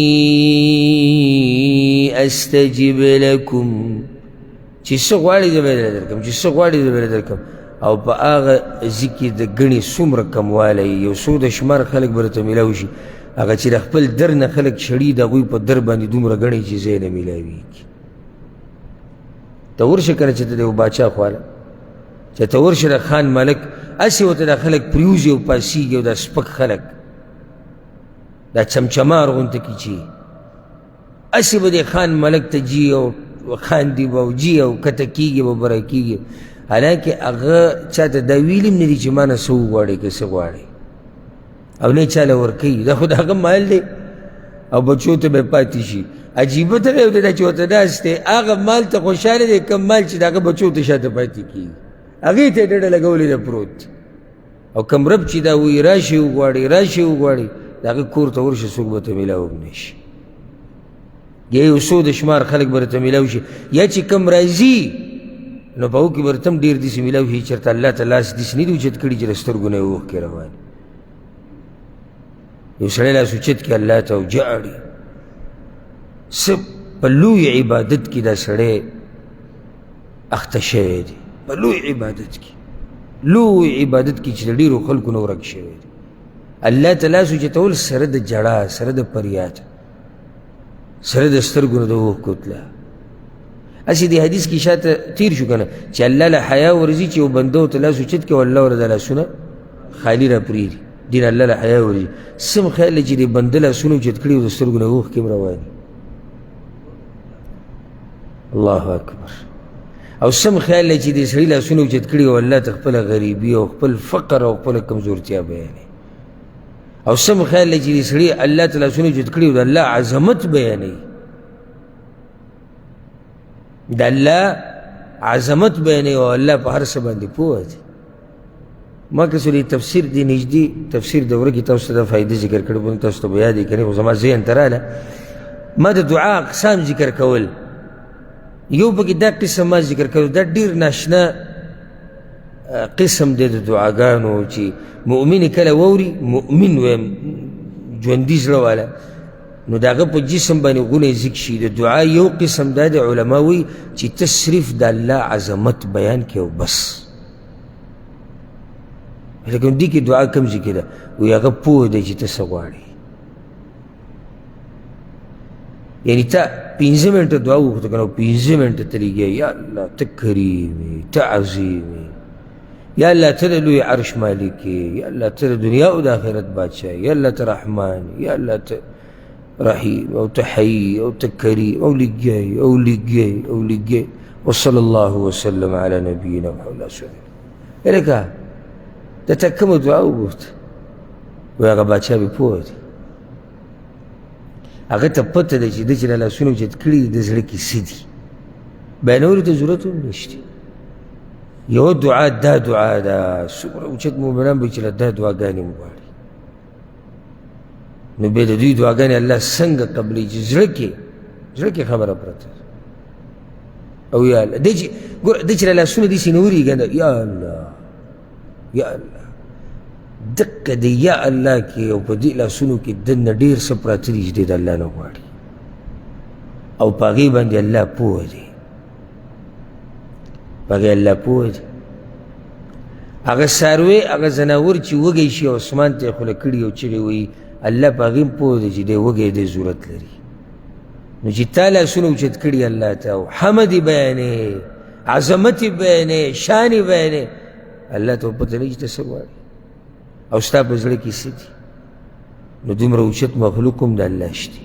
S1: استجب لكم، چې څه غواړئ زه به دله درکړم، چې څه غواړئ زه به درکړم. او په هغه ځای کې د ګڼې څومره کموالی، یو څو د شمار خلک به درته میلاو شي، هغه چې د خپل در نه خلک شړي د هغوی په در باندې دومره ګڼې چې ځای نه میلاویږي. ته ورشه که نه چې ته د یو باچا خواله، چې ته ورشه د خان ملک، هسې ورته دا خلک پریوځي او پاسېږي او دا سپک خلک دا چمچمار غونته کې چې هسې به د خان ملک ته جي او خاندي به او جي او کته کېږي به بره کېږي، حالانکه هغه چا ته دا ویلي هم نه دي چې ما نه څه وغواړئ که څه غواړئ، او نه یې چاله ورکوي. دا خو د هغه مال دی او بچو ته به پاتې شي. عجیبه ته یو دی چې ورته ناست دی، هغه مال ته خوشحاله دی کوم مال چې د هغه بچو ته شاته پاتې کېږي، هغې ته یې ډډه لګولې ده پروت. او کوم رب چې دا وایي راشئ وغواړئ، راشئ وغواړئ، د هغه کور ته ورشه څوک به ته میلاو هم نه شي. یا یو څو د شمار خلک به درته میلاو شي، یا چې کوم راځي نو په هغو کې به درته هم ډېر داسې میلاو شي چېرته الله ته لاس داسې نه دي اوچت کړي چې له سترګو نه یې اوښکې روانې. یو سړی لاس اوچت کړي الله ته او جاړي، څه په لوی عبادت کې دا سړی اخته شوی دی، په لوی عبادت کې، لوی عبادت کې چې د ډېرو خلکو نه ورک شوی دی. الله ته لاس اوچتول سره د جړا، سره د فریاد، سره د سترګو نه د اوښکو تله. هسې د حدیث کې شاته تیر شو که نه چې الله له حیا ورځي چې یو بنده ورته لاس اوچت کړي او الله ورته دا لاسونه خالي را پرېږدي، دین الله له حیا ورځي. سم خیال دی چې د بنده لاسونه اوچت کړي او د سترګو نه اوښکې هم رواني. الله اکبر. او سم خیال دی چې د سړي لاسونه اوچت کړي او الله ته خپله غریبي او خپل فقر او خپله کمزورتیا بیانوي. او سم خیال دی چې د سړي الله ته لاسونه اوچت کړي او د الله عظمت بیانوي، د الله عظمت بیانوي او الله په هر څه باندې پوه دی. ما که سورې تفسیر دی نږدې تفسیر دوره کې تاسو ته دا فایدې ذکر کړي به تاسو ته به یاد یې کنې خو زما ذهن ته راله ما د دعا اقسام ذکر کول یو پکې دا قسم ما ذکر کول دا ډېر ناشنا قسم دی د دعاګانو چې مؤمن کله واوري مؤمن ویم ژوندي زړه والا نو د هغه په جسم باندې غونی ذکر شي. د دعا یو قسم دا د علما وایي چې ته صرف د الله عظمت بیان کړې او بس. لیکن دې کې دعا کم ذکر ده وایي هغه پوه دی چې ته څه غواړې. یعنی ته 15 منټه دعا وکړه که نه 15 منټه ته لګیا یا الله ته کریم یې ته عظیم یې یا الله ته د لوی عرش مالک یې یا الله ته د دنیا او د آخرت بادشاه یا الله ته رحمان یا الله ته رحیم او ته حی او ته کریم او لګیا او لګیا او لګیا. وصلی الله وسلم علی نبینا محمد صلی الله علیه وسلم. د تا کومه دعا وغوښته وایي هغه بادشاه به پوه دی هغه ته پته ده چې ده چې لاسونه اوچت کړي د زړه کې څه دي بیانولو ته ضرورت هم نشته. یوه دعا دا دعا ده څومره اوچت مؤمنان به چې له دا دعاګانې وغواړي نو بیا د دوی دعاګانې الله څنګه قبلوي چې زړه کې خبره پرته او یا الله دی چې ګوره دی چې له لاسونه داسې نه ورېږي یا الله یا الله دقه د یا الله کې او په دې لاسونو کې دننه ډېر څه پراته دي چې دی د الله نه غواړي او په هغې باندې الله پوه دی په هغې الله پوه دی. هغه څاروی هغه ځناور چې وږی شي او اسمان ته یې خوله کړي او چغې وایي الله په هغې هم پوه دی چې دی وږی دی ضرورت لري. نو چې تا لاسونه اوچت کړي الله ته او حمد یې بیانې عظمت یې بیانې شان یې بیانې الله ته پته لګي چې ته څه غواړې او ستا په زړه کې څه دي. نو دومره اوچت مخلوق هم د الله شته.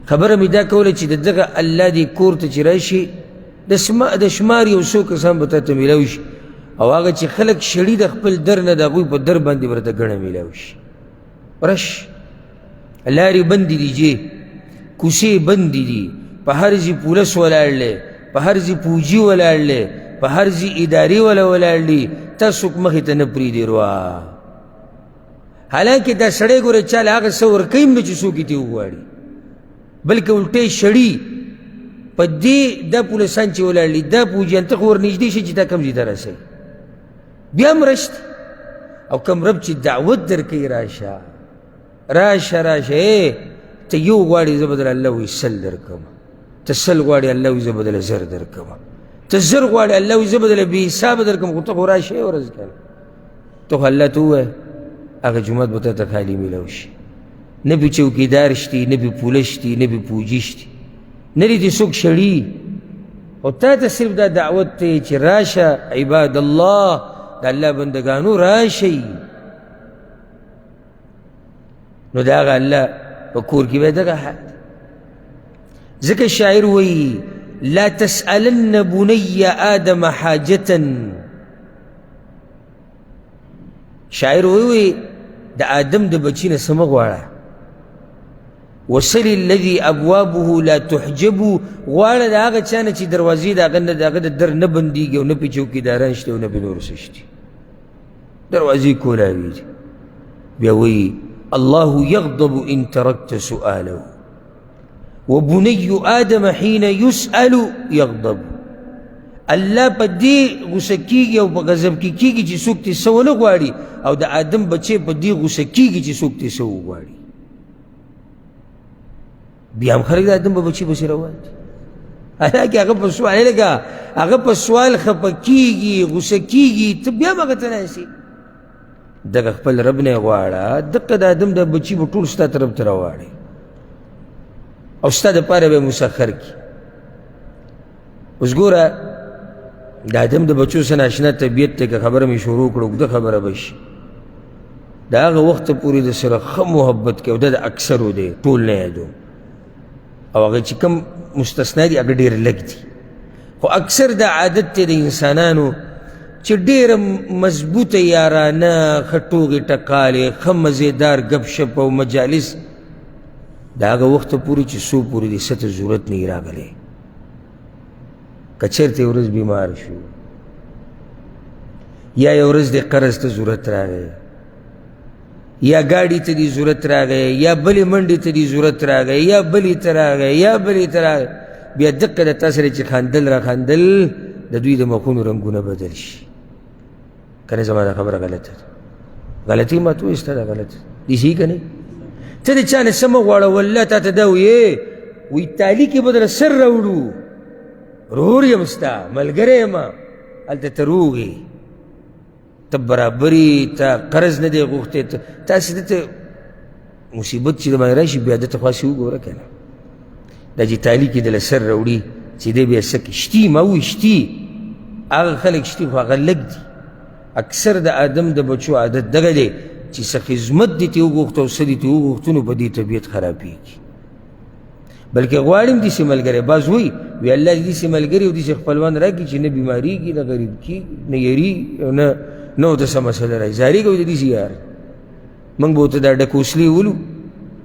S1: خبره مې دا کوله چې د دغه الله دې کور ته چې راشي د شمار یو څو کسان به تا ته میلاو شي او هغه چې خلک شړي د خپل در نه د هغوی په در باندې ورته ګڼه میلاو شي. رش لارې بندې دي جې کوڅې بندې دي په هر ځای پولیس ولاړ دی په هر ځای پوجي ولاړ دی په هر ځای ادارې والا ولاړ دي تا څوک مخې ته نه پرېږدي روا حالانکې دا سړی ګوره چا له هغه څه ورکوي هم نه چې څوک یې ترې وغواړي بلکې الټی شړي په دې دا پولیسان چې ولاړ دي دا پوجیان ته خو ورنږدې شي چې دا کوم ځای ته رسوي بیا هم رشته او کوم رب چې دعوت درکوي راشه ته یو غواړې زه به در الله وایي سل درکوم ته سل غواړې الله وایي زه به دله زر درکوم ته زر غواړې الله وایي زه به دله بې حسابه درکوم خو ته خو راشې ورځ کنه ته خو الله ته ووایه هغه جومات به تا ته خالي میلاو شي نه پې چوکیدار شتي نه پې پوله شتي نه پې پوجي شتي نه دې څوک شړي خو تا ته صرف دا دعوت دی چې راشه عباد الله د الله بندګانو راشئ نو د هغه الله په کور کې به دغه حال ځکه شاعر وایي لا تسألن بني آدم حاجة شاعر وایي د آدم د بچي نه څه مه غواړه وصل الذي ابوابه لا تحجب غواړه د هغه چا نه چې دروازې د هغه نه د هغه د در نه بندېږي او نه پې چوکیداران شته او نه پې نور څه شته دروازې کولاوي دي بیا وایي الله يغضب إن تركت سؤاله وبني آدم حين يسأل يغضب الله په دې غوسه کېږي او په غضب کې کېږي چې څوک ترې څه ونه غواړي او د آدم بچی په دې غوسه کېږي چې څوک ترې څه وغواړي بیا هم خلک د آدم په بچي پسې روان دي حالانکې هغه په سوال لکه هغه په سوال خفه کېږي غوسه کېږي ته بیا هم هغه ته ناستې دغه خپل رب نه غواړه دقه د آدم د بچي به ټول ستا طرف ته راواړي او ستا دپاره به یې مسخر کړي اوس ګوره د آدم د بچو سره ناشنا طبیعت دی که خبره مې شروع کړه اوږده خبره به شي د هغه وخته پورې د سره ښه محبت کوي او دا د اکثرو دی ټول نه یادوم او هغه چې کوم مستثنا دي هغه ډېر لږ دي خو اکثر دا عادت دی د انسانانو چې ډېره مضبوطه یارانه ښه ټوغې ټکالې ښه مزېدار ګپ شپ او مجالس د هغه وخته پورې چې څو پورې د څه ته ضرورت نه وي راغلی که چېرته یو ورځ بیمار شو یا یو ورځ د قرض ته ضرورت راغی یا ګاډي ته دې ضرورت راغی یا بلې منډې ته دې ضرورت راغی یا بلې ته راغی یا بلې ته راغی بیا دقه د تا سره چې خندل را خندل د دوی د مخونو رنګونه بدل شي که نه زما دا خبره غلطه ده غلطي ما تو ایسته ده غلطه دې صحیح که نه ته د چا نه څه مه غواړه والله تا ته دا ویې وی تالي کې به در سر راوړو رور یم ستا ملګری یم هلته ته روغ یې ته برابري ته قرض نه دی غوښتی تاسې دته مصیبت چې د باندې راشي بیا دته خواسې وګوره که نه دا چې تالي کې دله سر راوړي چې دی بیا څه کوي شتي ما ووایي شتي هغه خلک شتي خو هغه لږ دي اکثر د آدم د بچو عادت دغه دی چې څه خدمت دې ترې وغوښته او څه دې ترې وغوښتو نو په دې طبیعت خرابېږي بلکې غواړي هم داسې ملګری بعض وایي وی الله دې داسې ملګري او داسې خپلوان راکړي چې نه بیمارېږي نه غریب کېږي نه یېرېږي او نه ورته څه مسله راځي زارېږه وي د داسې یار موږ به ورته دا ډکوسلې ولو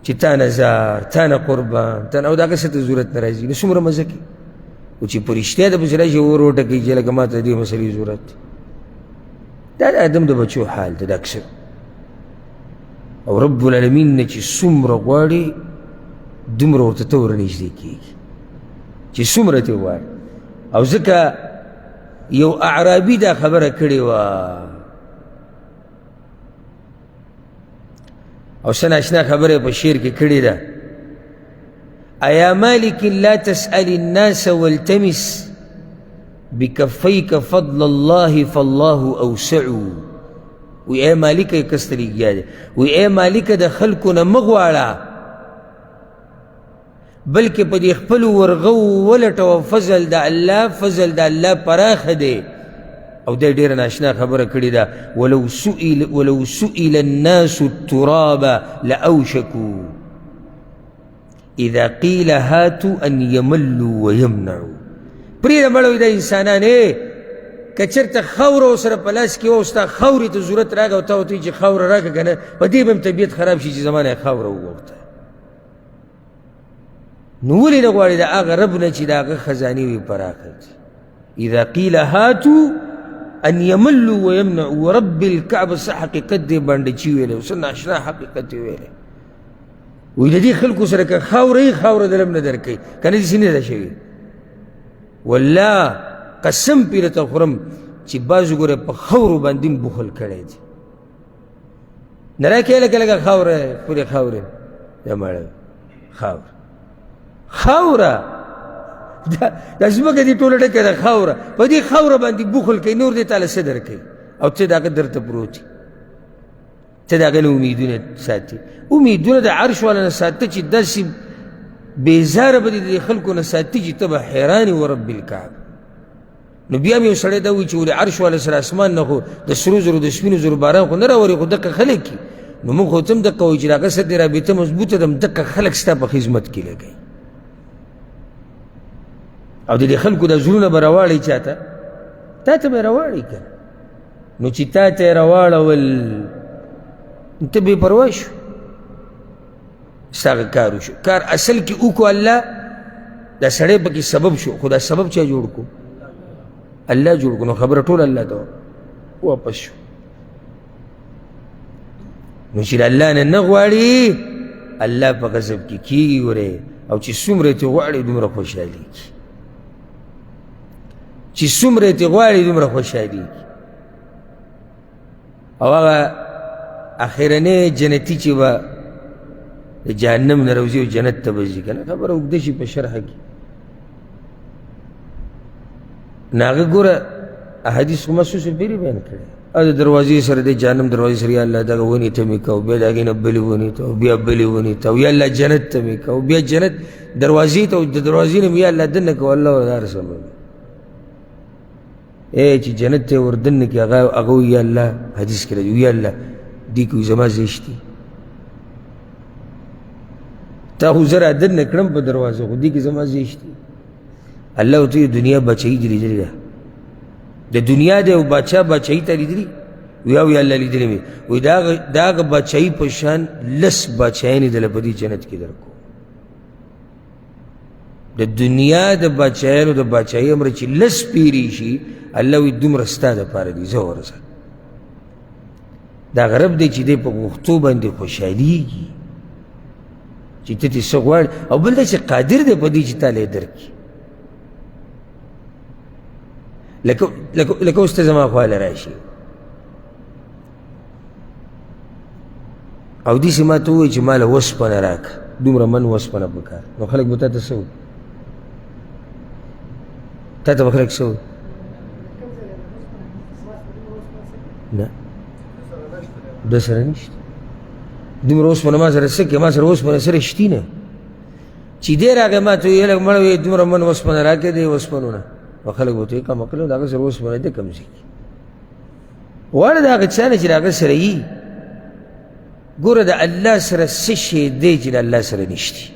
S1: چې تا نه زار تا نه قربان تا نه او د هغه څه ته ضرورت نه راځي نو څومره مزه کوي خو چې په رښتیا د پسې راشي اور وټکوي چې لکه ما ته د دې مسلې ضرورت دی دا د آدم د بچو حال دی د اکثر او رب العالمین نه چې څومره غواړي دومره ورته ته ورنږدې کېږي چې څومره ترې غواړي او ځکه یو اعرابي دا خبره کړې وه او څه ناشنا خبره په شعر کې کړې ده ایا مالک لا تسأل الناس والتمس بکفیک فضل الله فالله اوسع وی اے مالک کس طریقیا ده وی اے مالک د خلکو نه مه غواړه بلکې په دې خپلو ورغو ولټوه فضل د الله پراخه دی او دی ډېره ناشنا خبره کړې ده ولو سئل الناس التراب لاوشکوا اذا قیل هاتوا ان یملوا ویمنعوا پرېږده مړه وي دا انسانان که چېرته خاوره ورسره په لاس کې وه او ستا خاورې ته ضرورت راغی او تا ورته وایي چې خاوره راکړه که نه په دې به هم طبیعت خراب شي چې زما نه یې خاوره وغوښته نو ولې نه غواړي د هغه رب نه چې د هغه خزانې وي پراخه اذا قیل هاتوا ان یملوا ویمنعوا ورب الکعبه څه حقیقت دی باندې چې ویلی او څه ناشنا حقیقت یې ویلی وایي د دې خلکو سره که خاوره یې خاوره دله هم نه درکوي که نه داسې نه ده شوي والله قسم پې درته خورم چې بعض وګوره په خاورو باندې هم بخل کړی دی نه راکوي لکه لکه خاوره خپلې خاورې دا مړه خاوره دا ځمکه دې ټوله ډکه ده خاوره په دې خاوره باندې بخل کوي نور دې تاله څه درکوي او څه د هغه درته پروت وي ته د هغه نه امیدونه ساتي امیدونه د عرش والا نه ساته چې داسې بېزاره به دې د خلکو نه ساتي چې ته به حیران و رب الکعبه نو بیا هم یو سړی دا وایي چې ولې عرش والا سره اسمان نه خو د سرو زرو د سپینو زرو باران خو نه راوري خو دقه خلک کي نو موږ خو ته هم دقه وایو چې د هغه سره دې رابطه مضبوطه ده دقه خلک ستا په خدمت کې لګوي او د دې خلکو د زړونه به راواړئ چاته تا ته به یې راواړئ که نو چې تا ته یې راواړول ته بې پروا شو ستا هغه کار وشو کار اصل کې وکړو الله دا سړی پکې سبب شو خو دا سبب چا جوړ کړو الله جوړ کړو نو خبره ټول الله ته واپس شو نو چې د الله نه نه غواړي الله په غضب کې کېږي ورې او چې څومره ترې غواړي دومره خوشحالېږي چې څومره ترې غواړي دومره خوشحالېږي او هغه اخرنی جنتي چې به د جهنم نه راوځي او جنت ته به ځي که نه خبره اوږده شي په شرحه کې نو هغه ګوره احادیث خو ما څو څه پېرې بیان کړی او د دروازې سره د جهنم دروازې سره یا الله دغه ونې ته مې که او بیا د هغې نه بلې ونې ته او بیا بلې ونې ته او یا الله جنت ته مې که او بیا جنت دروازې ته او د دروازې نه مې یا الله دننه که الله هر څه چې جنت ته ور دننه کړي هغه وایي یا الله حدیث کې راځي یا الله دې کې زما زیشت دي تا خو زه را دننه کړم په دروازه خو دې کې زما زیشت دي الله ورته دنیا بچایي دې لیدلې ده د دنیا د یو باچا بچایي ته لیدلي وی او یا الله لیدلې مې وایي د هغه باچایي په شان لس باچایانې دله په دې جنت کې درکو د دنیا د باچایانو د باچایي امر چې لس پیرې شي الله وایي دومره ستا دپاره دي زه ورځه دا غرب دی چې دی په غوښتو باندې خوشحالېږي چې ته ترې څه غواړې او بل دا چې قادر دی په دې چې تا له یې درکړي لکه اوس ته زما خواله راشي او داسې ما ته ووایي چې ما له وسپنه راکړه دومره من وسپنه پکار نو خلک به تا ته څه وایي تا ته به خلک څه وایي نه ده سره نشته دومره اوسپنه ما سره څه کوي ما سره اوسپنه سره شتي نه چې دی راغی ما ته ویې لږ مړه وایي دومره من وسپنه راکړې دی وسپنو نه نو خلک به ورته وایي کم عقل و د هغه سره اوسپنه دی کم ځای کې غواړه د هغه چا نه چې د هغه سره یي ګوره د الله سره څه شی دی چې د الله سره نشتي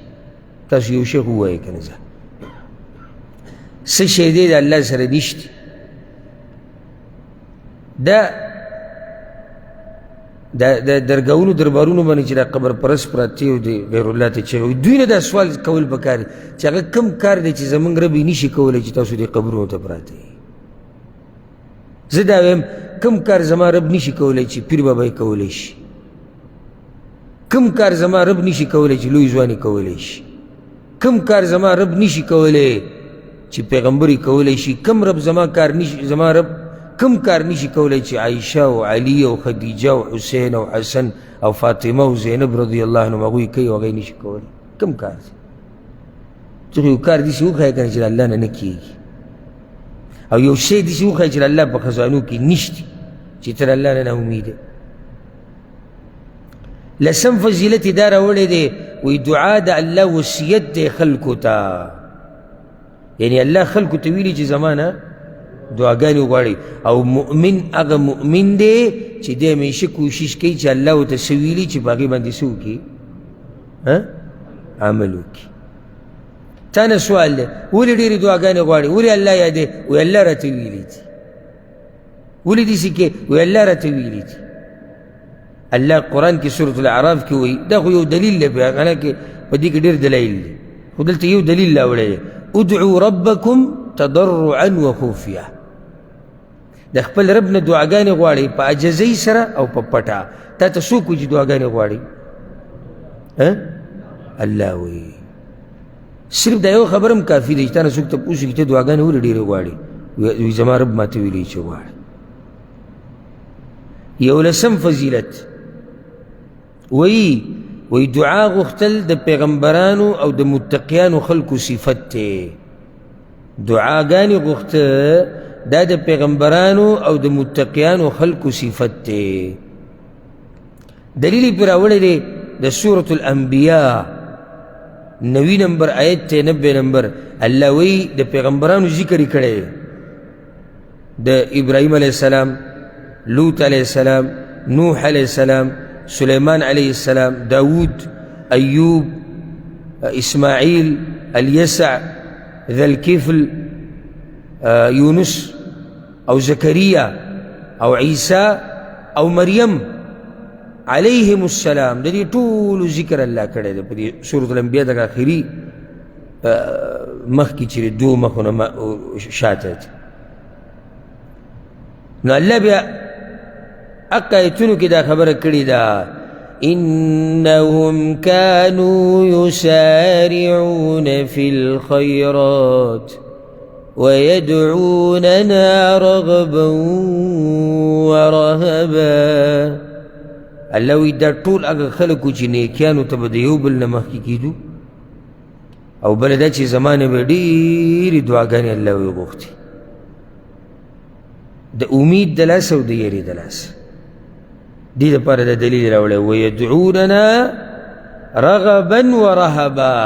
S1: تاسو یو شی خو ووایئ که نه زه څه شی دی د الله سره نشتي د درګاهونو دربارونو باندې چې دا قبر پرست پراته او د غیر الله ته چغې وي دوی نه دا سوال کول پکار دی چې هغه کوم کار دی چې زموږ رب یې نشي کولی چې تاسو دې قبرونو ته پراته یې زه دا وایم کوم کار زما رب نشي کولی چې پیر بابا یې کولی شي کم کار زما رب نشي کولی چې لوی ځوان یې کولی شي کم کار زما رب نشي کولی چې پیغمبر یې کولی شي کم رب زما رب کم کار نشي کولی چې عایشه او علی او خدیجه او حسین او حسن او فاطمه او زینب رضی الله عنهم هغوی کوي او هغوی نشي کولی کم کار دی چې یو کار داسې وښایه که نه چې د الله نه نه کېږي او یو شی داسې وښایه چې د الله په خزانو کې نشته چې ته د الله نه ناامیده لسم فضیلت دا راوړی دی وی دعا د الله وصیت دی خلکو ته یعنی الله خلکو ته ویلي چې زما نه دعاګانې وغواړئ او مؤمن هغه مؤمن دی چې دی همیشه کوشش کوي چې الله ورته څه ویلي چې په هغې باندې څه وکړي عمل وکړي تا نه سوال دی ولې ډېرې دعاګانې غواړې ولې الله یادې وی الله راته ویلي دي ولې داسې کې وی الله راته ویلي دي الله قرآن کې سورة الاعراف کې وایي دا خو یو دلیل دی حالانکې په دې کې ډېر دلایل دي خو دلته یو دلیل راوړی دی ادعوا ربکم تضرعا وخفیه د خپل رب نه دعاګانې غواړئ په عجزۍ سره او په پټه تا ته څوک وایي چې دعاګانې غواړئ الله وایي صرف دا یو خبر هم کافي دی چې تا نه څوک تپوس وکړي ته دعاګانې ولې ډېرې غواړې وایي زما رب ماته ویلي چې غواړې یو لسم فضیلت وی دعا غختل د پیغمبرانو او د متقیانو خلکو صفت دی دعاګانې غوښته دا د پیغمبرانو او د متقیانو خلکو صفت دی دلیل یې پرې راوړی دی د سورة الانبیاء 90 نمبر آیت ته 90 نمبر الله وی د پیغمبرانو ذکر یې کړی د ابراهیم علیه السلام لوط علیہ السلام نوح علیہ السلام سلیمان علیہ السلام داود ایوب اسماعیل الیسع ذا الکفل یونس او زکریا او عیسی او مریم علیہم السلام د دې ټولو ذکر الله کړی دی په دې سورة الانبیاء دغه آخري مخکې چې دو مخونه شاته نو الله بیا حق آیتونو کې دا خبره کړې ده انهم كانوا يسارعون في الخيرات ويدعوننا رغبا ورهبا الله وی دا ټول هغه خلکو چې نیکیانو ته به د یو بل نه مخکې کېدو او بله دا چې زمانه به ډېرې دعاګانې الله وی غوښتې د امید د لاسه او د یېرې د لاسه دې دپاره د دلیل راوړی ویدعوننا رغبا ورهبا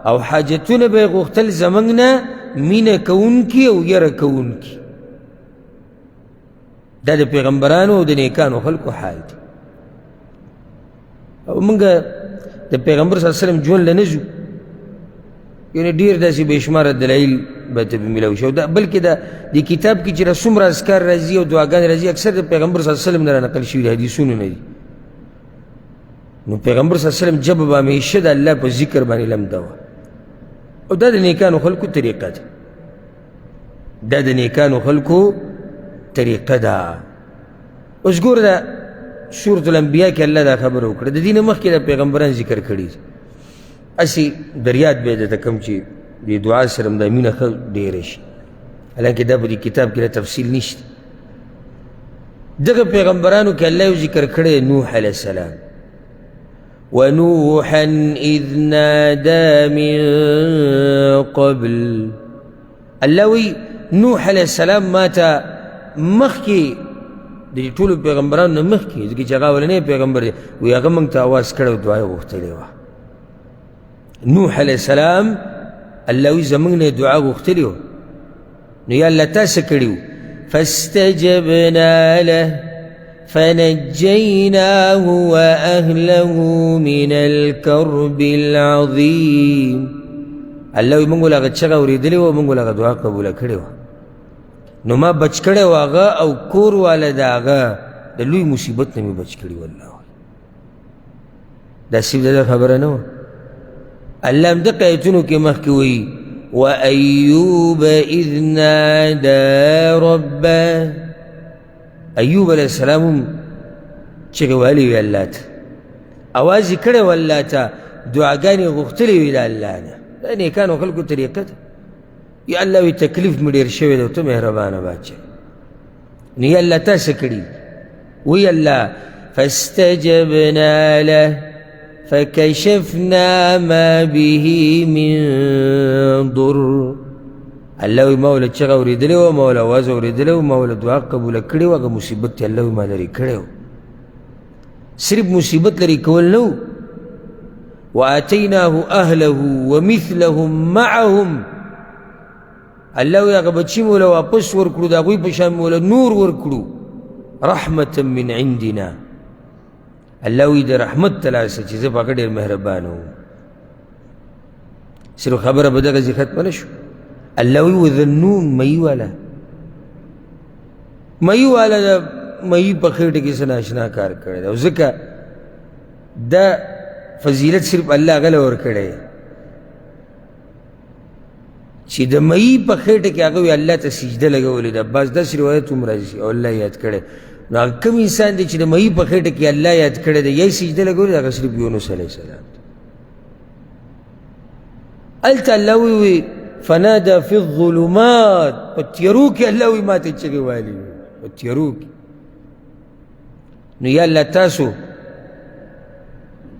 S1: او حاجتونه به یې غوښتل زموږ نه مینه کوونکي او یره کوونکي دا د پیغمبرانو او د نیکانو خلکو حال دی او موږ د پیغمبر صلی الله علیه وسلم ژوند له نه ځو یعنې ډېر داسې بې شماره دلایل به ته میلاو شي بلکې د کتاب کې چې څومره اذکار راځي او دعاګانې راځي اکثر د پیغمبر صلی الله علیه وسلم نه رانقل شوي دي حدیثونه نه دي نو پیغمبر صلی الله علیه وسلم جبه به همیشه د الله په ذکر باندې لمده وه او دا د نیکانو خلکو طریقه ده، دا د نیکانو خلکو طریقه ده. اوس ګوره دا سورة الانبیاء کې الله دا خبره وکړه، د دې نه مخکې د پیغمبران ذکر کړي، اسې دریاد به درته کوم چې د دعا سره هم دا مینه ښه ډېره شي، حالانکې دا په دې کتاب کې تفصیل نشته. دغه پیغمبرانو کې الله یو ذکر کړی نوح علیه السلام، ونوحا اذ نادى من قبل. الله وی نوح علیه السلام ما ته مخکې د دې ټولو پیغمبرانو نه مخکې، ځکه چې هغه اولنی پیغمبر دی، وی هغه موږ ته اواز کړی او دعا یې غوښتلې وه. نوح علیه السلام الله وی زموږ نه یې دعا غوښتلې وه، نو یا الله تا څه کړي وو؟ فاستجبنا له فنجيناه وأهله من الكرب العظيم. الله وی موږ ول هغه چغه اورېدلې وه، موږ ول هغه دعا قبوله کړې وه، نو ما بچ کړی و هغه او کور والا د هغه د لوی مصیبت نه مې بچ کړي. والله دا صرف دا خبره نه وه، الله هم دغه ایتونو کې مخکې وایي وأيوب إذ نادى ربه. ایوب علیه السلام هم چغې وهلې وې الله ته، اواز یې کړی و الله ته، دعاګانې یې غوښتلې وې د الله نه. دا نیکانو خلکو طریقه ده. یا الله وی تکلیف مې ډېر شوی دی او ته مهربانه بادشاه، نو یا الله تا څه کړي؟ وی الله فاستجبنا له فكشفنا ما به من ضر. الله وی ما وله چغه اورېدلې وه، ما وله اواز اورېدلی وه، ما وله دعا قبوله کړې وه، هغه مصیبت یې الله وی ما لرې کړی و. صرف مصیبت لرې کول نه و، وآتیناه اهله ومثلهم معهم. الله وی هغه بچي مو له واپس ورکړو، د هغوی په شان مو له نور ورکړو، رحمة من عندنا. الله وی د رحمت تلاسه چې زه په هغه ډېر مهربانه وم. صرف خبره به دغسې ختمه نه شو. الله وی وذنون مئی والا، مئی والا د مئی په خېټه کې څه ناشنا کار کړی دی، او ځکه دا فضیلت صرف الله هغه له ورکړی چې د مئی په خېټه کې هغه وی الله ته سجده لګولې ده. بس داسې روایت هم راځي او الله یاد کړی. نو هغه کوم انسان دی چې د مئی په خېټه کې الله یاد کړی دی، یا یې سجده لګولې ده، هغه صرف یونس علیه السلام دی. هلته الله وی فنادى في الظلمات، په تیارو کې الله وی ما ته چغې والې وي، په تیارو کې. نو یا الله تاسو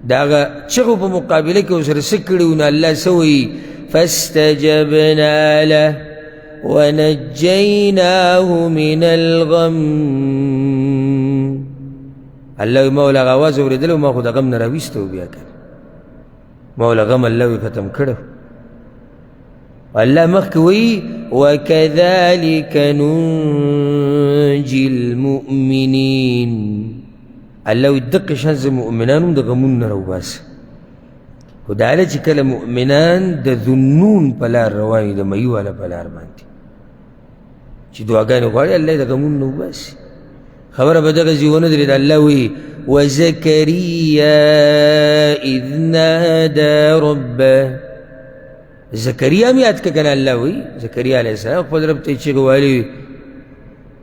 S1: د هغه چغو په مقابله کې ورسره څه کړي وو؟ نو الله څه وایي؟ فاستجبنا له ونجيناه من الغم. الله وی ما وله هغه اواز اورېدلی و، ما خو د غم نه راویسته و، بیا کنه ما وله غم الله وی ختم کړی. الله مخکې وایي وكذلك ننجي المؤمنين. الله وی دقې شان زه مؤمنان هم د غمونو نه راوباسم. خو دا هله چې کله مؤمنان د ذنون په لار روان وي، د مئی والا په لار باندې چې دعاګانې غواړي، الله یې د غمونو نه وباسي. خبره به دغسې ونه درېده. الله وی وزکریا اذ نادى ربه. زکریا هم یاد که کنه. الله وی زکریا علیه السلام خپل رب ته یې چغې وهلې وي،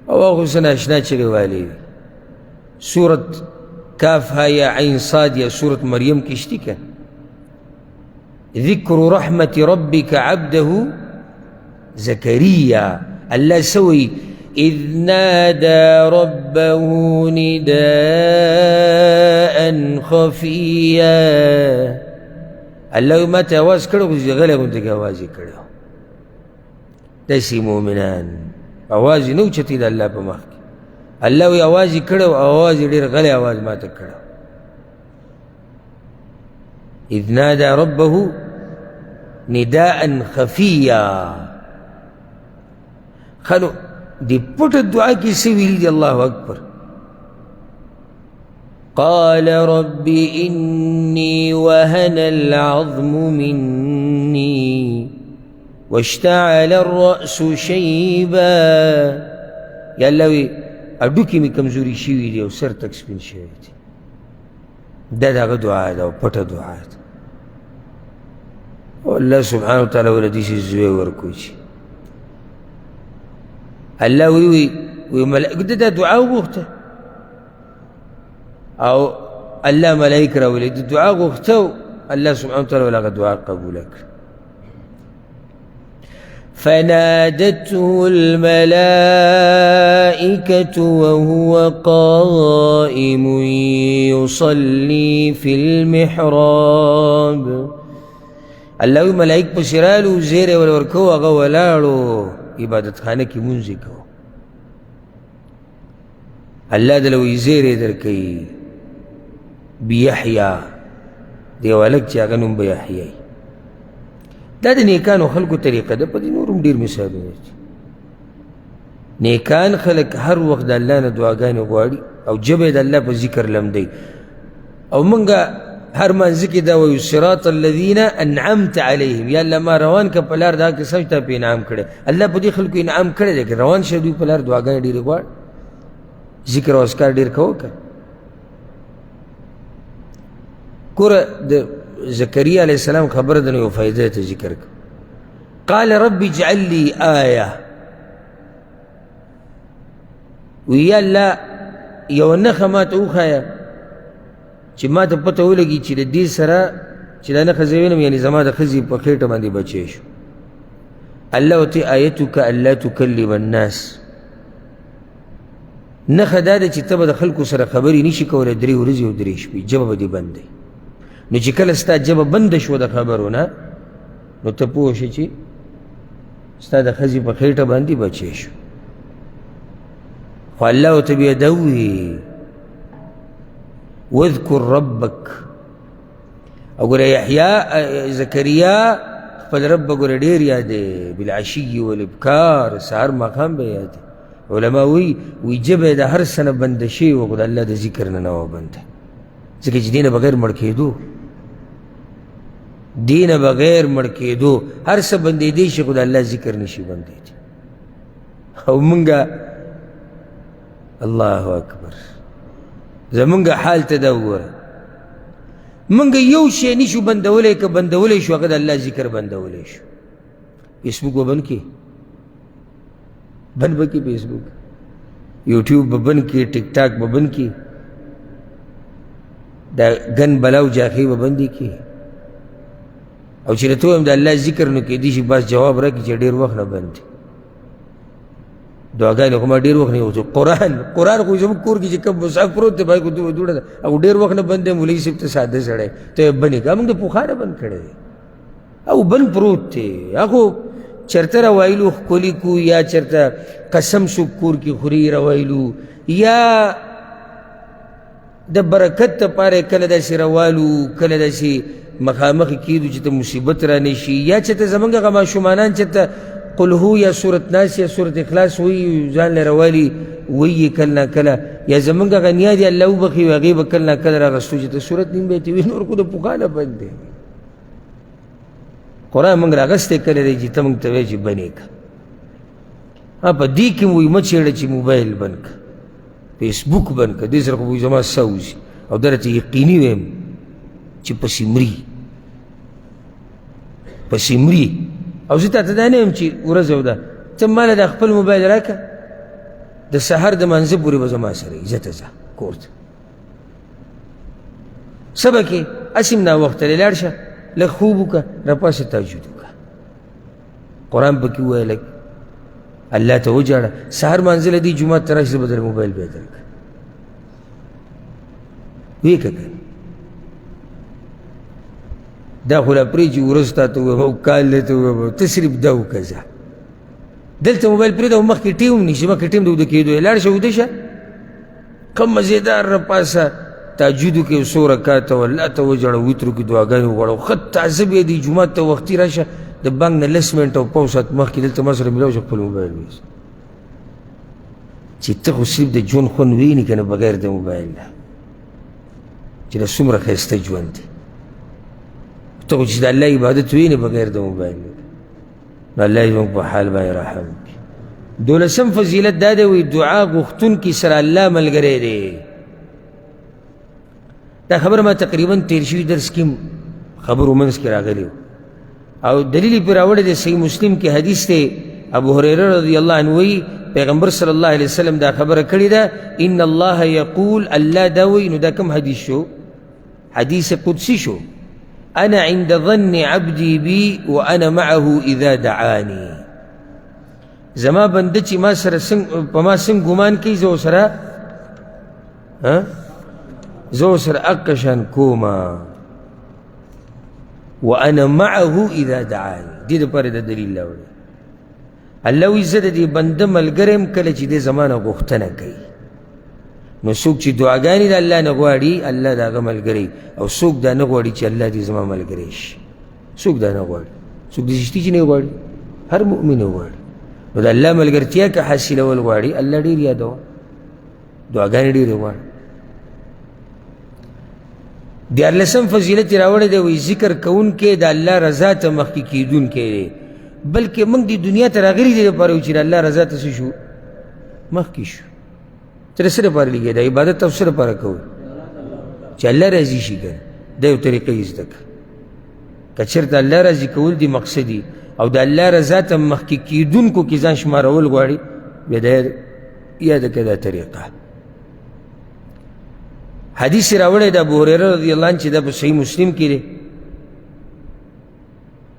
S1: او هغه څه ناشنا چغې وهلې وي. سورت کاف ها یا عین صاد یا سورت مریم کې شتي که ذکر رحمت ربک عبده زکریا. الله سوی اذ نادى ربه نداء خفیا. الله ما ته اواز کړو، خو غلی غوندې کې اواز یې کړی و. داسې مؤمنان اواز یې نه اوچتېد د الله په مخ کې. الله وی اواز یې کړی و، اواز یې ډېر غلی اواز ما ته کړی. اذ نادى ربه نداء خفیا. خنو دی پټ دعا کې څه ویلي دي؟ الله اکبر. قال رب إني وهن العظم مني واشتعل الرأس شيبا. یا الله وی اډوکې مې کمزوري شوي دي او سر تک سپین شوی دی. دا د هغه دعا ده او پټه دعا ده. او والله سبحانه وتعالى ولدي شي زوی ورکوي چې الله وی ملائکه د دعا وغوښته او الله ملائکه راولي د دعا غوښته الله سبحانه وتعالى ولا دعا قبول کړ فنادته الملائكة وهو قائم يصلي في المحراب الله ملائک پسرالو زیر ورکو هغه ولاړو عبادت خانه کې مونځ کو الله دلوی زیر درکې بیحیا دی ولک چې هغه نوم به یحیی دا د نیکانو خلکو طریقه ده په دې نورم ډېر مثالونه دي نیکان خلک هر وخت د الله نه دعاګانې غواړي او ژبه د الله په ذکر لمدی او مونږه هر منځ کې دا وایو صراط الذین انعمت علیهم یا الله ما روان که په لار دا کسان چې تا په انعام کړی الله په دې خلکو انعام کړی دی که روان شي دوی په لار دعاګانې ډېرې غواړي ذکر او اذکار ډېر کوه که ګوره د زكريا عليه السلام خبر دنو یو فائدہ ته ذکر قال رب اجعل لي آية ويا الله یو نښه ما ته وښایه چې ما ته پته ولګي چې د دې سره چې دا نښه زه وینم یعنې زما د ښځې په خېټه باندې بچی شو الله ورته آیتک الا تکلم الناس نښه دا ده چې ته به د خلکو سره خبرې نشي کولی 3 ورځې او 3 شپې ژبه به دې بند دی نو چې کله ستا ژبه بنده شوه د خبرو نه نو ته پوه شې چې ستا د ښځې په خېټه باندې بچی شو خو الله ورته بیا دا ووایي واذکر ربک او ګوره یحیا زکریا خپل رب به ګوره ډېر یادی بالعشي والابکار سهار ماښام به یادی علما وی ژبه یې د هر څه نه بنده شوې وه خو د الله د ذکر نه نه وه بنده ځکه چې دې نه بغیر مړ کېدو دې نه بغیر مړ کېدو هر څه بندېدی شي خو د الله ذکر نشي بندېدی او مونږه الله اکبر زمونږ حال ته دا وګوره مونږ یو شی نشو بندولی که بندولی شو هغه د الله ذکر بندولی شو فیسبوک به بند کړي بند به کړي فیسبوک یوټیوب به بند کړي ټیک ټاک به بند کړي دا ګن بلاو جاخې به بندې کړي او چې راته ووایم د الله ذکر نو کېدی شي بس جواب راکړي چې ډېر وخت نه بند دی دعاګانې خو ما ډېر وخت نه یو قرآن خو زموږ کور کې چې کوم مصحف پروت دی باید دوړه ده او ډېر وخت نه بند دی مولوي صاحب ته ساده سړی ته یې بندې کړه موږ د پخوانه بند کړی دی او بند پروت دی هغه چېرته راوایلو ښکلي کو یا چېرته قسم څوک کور کې خوري راوایلو یا د برکت دپاره کله داسې روالو کله داسې مخامخ کېدو چې ته مصیبت رانی شي یا چې ته زمونږ هغه ماشومانان چې ته قل هو یا سورت ناس یا سورت اخلاص وایي ځان له روالي وایي کله نه کله یا زمونږ هغه نیا دي الله وبخي هغې به کله نه کله راغستو چې ته سورت نیم به یې ته وي نور خو د پوکانه بند دی قرآن موږ راغستی کله دی چې ته موږ ته وایې چې بنې که په دې کې وایي مه چېړه چې موبایل بند که فیسبوک بند که دې سره خو زما سا وځي او دا راته یقیني ویم چې پسې مري پسې مري او زه تا ته دا نه یم چې ورځ او ده ته ماله دا خپل موبایل راکړه د سهار د مانځه پورې به زما سره یې زه ته ځه کور ته څه به کې هسې هم ناوخته دی لاړ شه لږ خوب وکړه راپاسه تهجد وکړه قرآن پکې ووایه لږ الله ته وجاړه سهار مانځله دی جومات ته راشي زه به در موبایل بیا درکړه ویې که که دا خو لا پرېږدي ورځ تا ته ووایم او کال دی ته ووایم ته صرف دا وکړه ځه دلته موبایل پرېږده او مخکې ټیم نیسي مخکې ټیم د وده کېدو یې لاړ شه وده شه کم مزېدار راپاسه تهجد وکړې یو څو رکاته او الله ته وجاړه وتر وکړي دعاګانې وغواړه ښه تازه بیا دی جومات ته وختي راشه د بانک نه 10 منټه او پاو ساعت مخکې دلته ما سره میلاو شه خپل موبایل ویسه چې ته خو صرف د ژوند خوند ویني که نه بغیر د موبایل نه چې دا څومره ښایسته ژوند دی ته خو چې د الله عبادت وینې بغیر د موبایل نه نو الله یې زموږ په حال باندې رحم وکړي 12 فضیلت دا دی وایي دعا غوښتونکي سره الله ملګری دی دا خبره ما تقریبا تیر شوي درس کې خبرو منځ کې راغلی و او دلیل پر راوړی دی صحیح مسلم کې حدیث دی ابو هریره رضی الله عنه وی پیغمبر صلی الله علیه وسلم دا خبره کړې ده ان الله یقول الله دا وی نو دا کوم حدیث شو حدیث قدسی شو انا عند ظن عبدي بي وانا معه اذا دعاني زما بنده چې ما سره په ما څنګه ګمان کوي زه سره زه سره اقشان کوما وانا معه اذا دعاني دې دپاره د دلیل راوړی الله وی زه د دې بنده ملګری یم کله چې دې زما نه غوښتنه کوي نو څوک چې دعاګانې د الله نه غواړي الله د هغه ملګری او څوک دا نه غواړي چې الله دې زما ملګری شي څوک دا نه غواړي څوک داسې شتي چې نه غواړي هر مؤمن غواړي نو د الله ملګرتیا که حاصلول غواړي الله ډېر یادوه دعاګانې ډېرې غواړي دیارلسم فضیلت یې راوړی دی وایي ذکر کوونکی د الله رضا ته مخکې کېدونکی دی بلکې موږ د دنیا ته راغلي دې دپاره چې د الله رضا ته څه شو مخکې شو ته د څه دپاره لګېږي د عبادت او څه دپاره کوو چې الله راضي شي که دا یو طریقه یې زده کړه که چېرته الله راضي کول دي مقصد دي او د الله رضا ته مخکې کېدونکو کې ځان شمارول غواړي بیا دا یاده کړه دا طریقه حدیث راوړی د ابو هریره رضی الله عنه چې دا په صحیح مسلم کې دی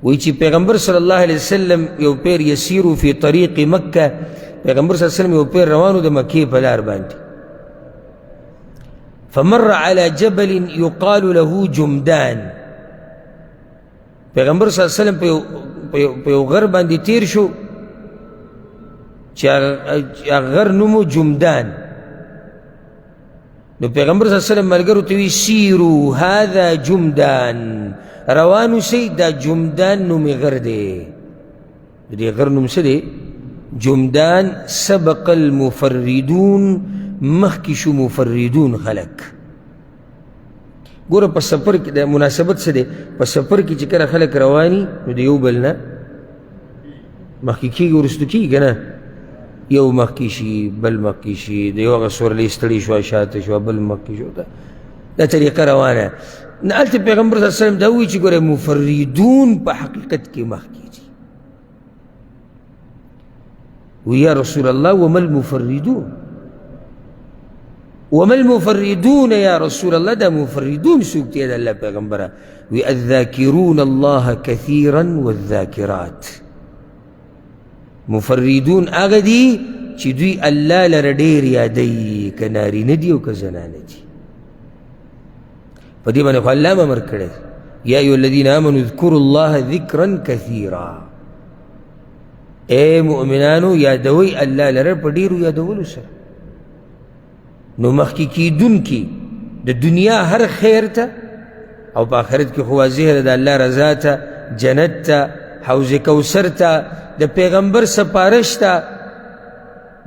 S1: وی چې پیغمبر صلی الله علیه وسلم یو پیر یسیرو فی طریق مکه پیغمبر صلی الله علیه وسلم یو پیر روانو د مکې په لار باندې فمر على جبل یقال له جمدان پیغمبر صلی الله علیه وسلم په یو غر باندې تیر شو چې هغه غر نومو جمدان نو پیغمبر صلی الله علیه وسلم ملګرو ته وی سیرو هذا جمدان روانو شي دا جمدان نومي غر دی دې غر نوم څه دی جمدان سبق المفردون مخکې شو مفردون خلق ګوره په سفر کې د مناسبت څه دی په سفر کې چې کله خلک رواني نو د یو بل نه مخکې کېږي وروستو کېږي که نه یو مخکې شي بل مخکې شي د یو هغه سورلۍ ستړې شوه شاته شوه بل مخکې شو دا طریقه روانه هلته پیغمبر صلی الله علیه وسلم دا وایي چې ګوره مفردون په حقیقت کې مخکې دي وی یا رسول الله وما المفردون وما المفردون یا رسول الله دا مفردون څوک دی د الله پیغمبره وی الذاکرون الله کثیرا والذاکرات مفردون هغه دي چې دوی الله لره ډېر یادوي که نارینه دي او که زنانه دي په دې باندې خو الله امر کړی یا ایها الذین آمنوا اذکروا الله ذکرا کثیرا اے مؤمنانو یادوئ الله لره په ډېرو یادولو سره نو مخکې کېدونکي د دنیا هر خیر ته او په آخرت کې خو واضح ده د الله رضا ته جنت ته حوض کوثر ته د پیغمبر سپارش ته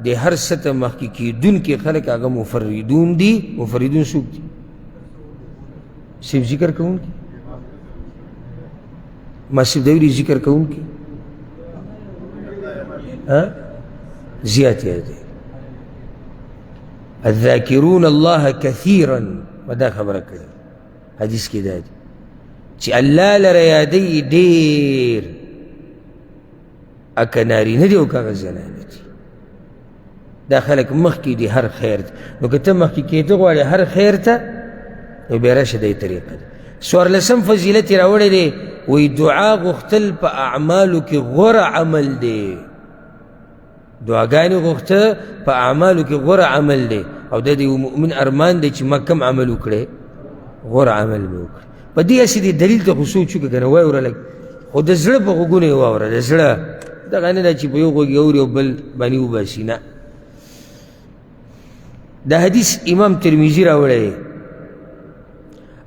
S1: د هر څه ته مخکې کېدونکي خلک هغه مفردون دي مفردون څوک دي صرف ذکر کوونکي ما صرف دوری ذکر کوونکي زیات یاد دی الذاکرون الله کثیرا دا خبره کړې حدیث کې دا دی چې الله لره یادوي ډېر اکه نارینه دي او که هغه زنانه دي دا خلک مخکې دي هر خیر ته نو که ته مخکې کېدو غواړې هر خیر ته نو بیا راشه دی طریقه ده څوارلسم فضیلت یې راوړی دی وایي دعا غوښتل په اعمالو کې غوره عمل دی دعاګانې غوښته په اعمالو کې غوره عمل دی او دا د یو مؤمن ارمان دی چې ما کم عمل وکړی غوره عمل مې وکړي په دې هسې دې دلیل ته خو سوچ وکړه که نه وایي وره لږ خو د زړه په غوږونو یې واوره د زړه دغه نه ده چې په یو غوږ یې اوري او بل باندې وباسي نه دا حدیث امام ترمذي راوړی دی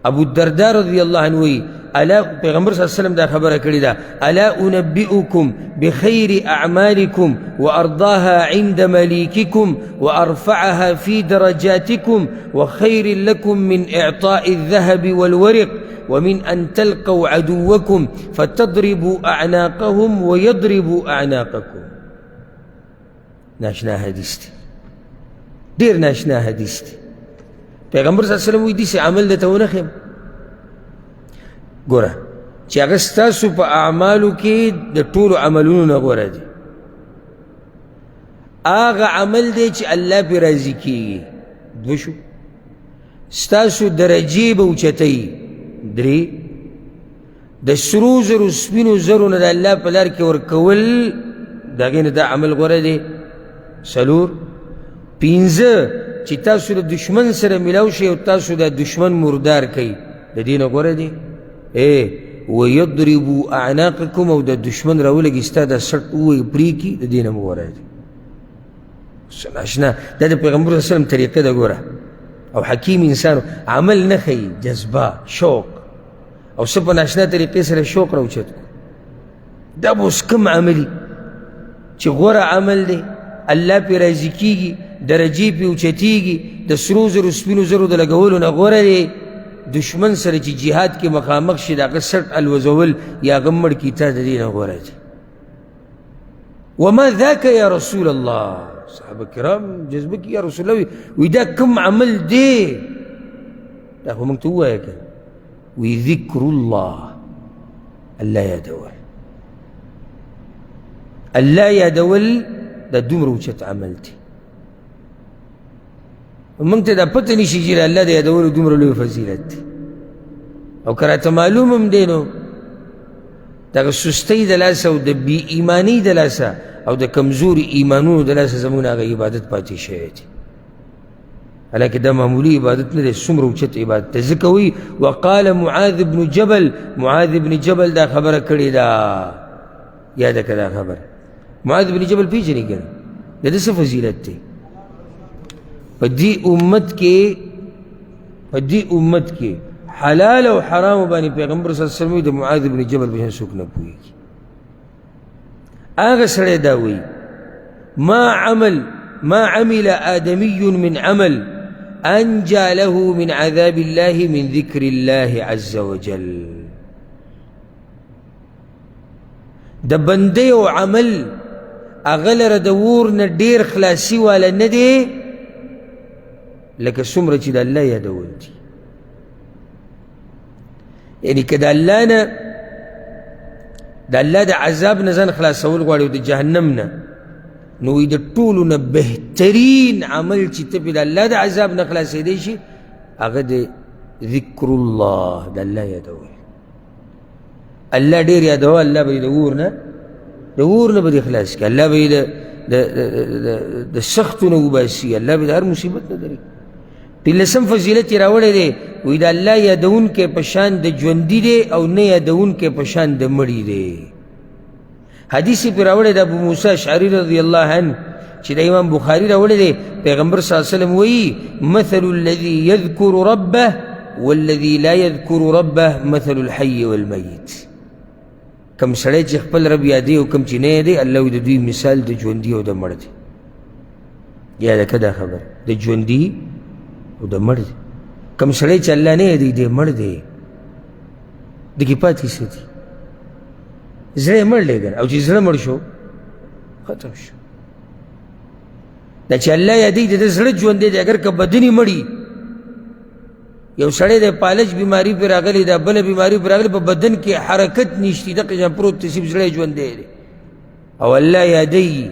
S1: ابو الدرداء رضی الله عنه وی الا پیغمبر صلی الله علیه وسلم دا خبره کړې ده الا انبئکم بخیر اعمالکم وارضاها عند ملیککم وارفعها في درجاتكم وخير لكم من اعطاء الذهب والورق ومن ان تلقوا عدوكم فتضربوا اعناقهم ويضربوا اعناقكم ناشنا حدیث دی ډېر ناشنا حدیث دی پیغمبر صلی الله علیه وسلم وی داسې عمل درته ونه ښیم ګوره چې هغه ستاسو په اعمالو کې د ټولو عملونو نه غوره دی. هغه عمل دی چې الله پې راضي کېږي. دوه شو. ستاسو درجې به اوچتوي. درې، د سرو زرو سپینو زرو نه د الله په لار کې ورکول د هغې نه دا عمل غوره دی. څلور، پنځه، چې تاسو د دشمن سره میلاو شئ او تاسو د دشمن مردار کوي د دې نه غوره دی. ویضربوا اعناقکم، او د دشمن راولګي ستا د سټ ووایي پرې کړي د دې نه مو غوره دی. اشنا دا د پیغمبر صلی الله علیه وسلم طریقه ده ګوره. او حکیم انسان عمل نه ښیي، جذبه، شوق، او څه په ناشنا طریقې سره شوق راوچت کړو. دا به اوس کوم عملي چې غوره عمل دی، الله پې راضي کېږي، درجې پې اوچتېږي، د سرو زرو سپینو زرو د لګولو نه غوره دی دشمن سره چې جهاد کې مخامخ شي د هغه سټ الوزول یا هغه مړ کي تا د دې نه غوره دی. وما ذاک یا رسول الله، صحابه کرام جذبه کې یا رسول الله وی دا کوم عمل دی؟ دا خو موږ ته ووایه که وی ذکر الله، الله یادول. الله یادول دا دومره اوچت عمل دی. موږ ته دا پته نشي چې الله د یادولو دومره لوی فضیلت دی. او که راته معلوم هم دی نو دغه سستۍ د لاسه او د بې ایمانۍ د لاسه او د کمزوري ایمانونو د لاسه زموږ هغه عبادت پاتې شوی دی. حالانکه دا معمولي عبادت نه دی، څومره اوچت عبادت دی. ځکه وایي وقال معاذ بن جبل، معاذ بن جبل دا خبره کړې ده. یاده که دا خبره. معاذ بن جبل پیژنې که نه؟ د ده څه فضیلت دی؟ په دې امت کې حلال او حرام باندې پیغمبر صلی الله علیه وسلم د معاذ بن جبل به څوک نه پوهېږي. هغه سړی دا وایي ما عمل آدمي من عمل أنجى له من عذاب الله من ذكر الله عز وجل. د بندې او عمل هغه لره د اور نه ډېر خلاصي واله نه دی لکه څومره چې د الله یادول دي. یعنې که د الله نه د الله د عذاب نه ځان خلاصول غواړي او د جهنم نه، نو وایي د ټولو نه بهترین عمل چې ته پې د الله د عذاب نه خلاصېدی شي هغه د ذکر الله، د الله یادول. الله ډېر یادوه، الله به یې د اور نه به دې خلاص کړي، الله به یې د سختو نه وباسي، الله به د هر مصیبت نه درې. پنځلسم فضیلت یې راوړی دی، وایي د الله یادونکی په شان د ژوندي دی او نه یادونکی په شان د مړي دی. حدیث یې پرې راوړی د ابو موسی اشعري رضی الله عنه چې د امام بخاري راوړی دی. پیغمبر صلی الله علیه وسلم وایي مثل الذي يذكر ربه والذي لا يذكر ربه مثل الحي والمیت. کم سړی چې خپل رب یادوي او کم چې نه یادوي، الله وایي د دوی مثال د ژوندي او د مړ دی. یاده که دا خبره، د ژوندي او د مړ دی. کم سړی چې الله نه یادوي دی مړ دی، دکې پاتې څه دي؟ زړه یې مړ دی او چې زړه مړ شو ختم شو. دا چې الله یادوي د ده زړه ژوندی دی، اگر که بدن یې مړي، یو سړی د پالج بیماري پې راغلی، دا بله بیماري پې راغلی، په بدن کې حرکت نشتی، دقه شان پروت دی، صرف زړه یې ژوندی دی او الله یادوي،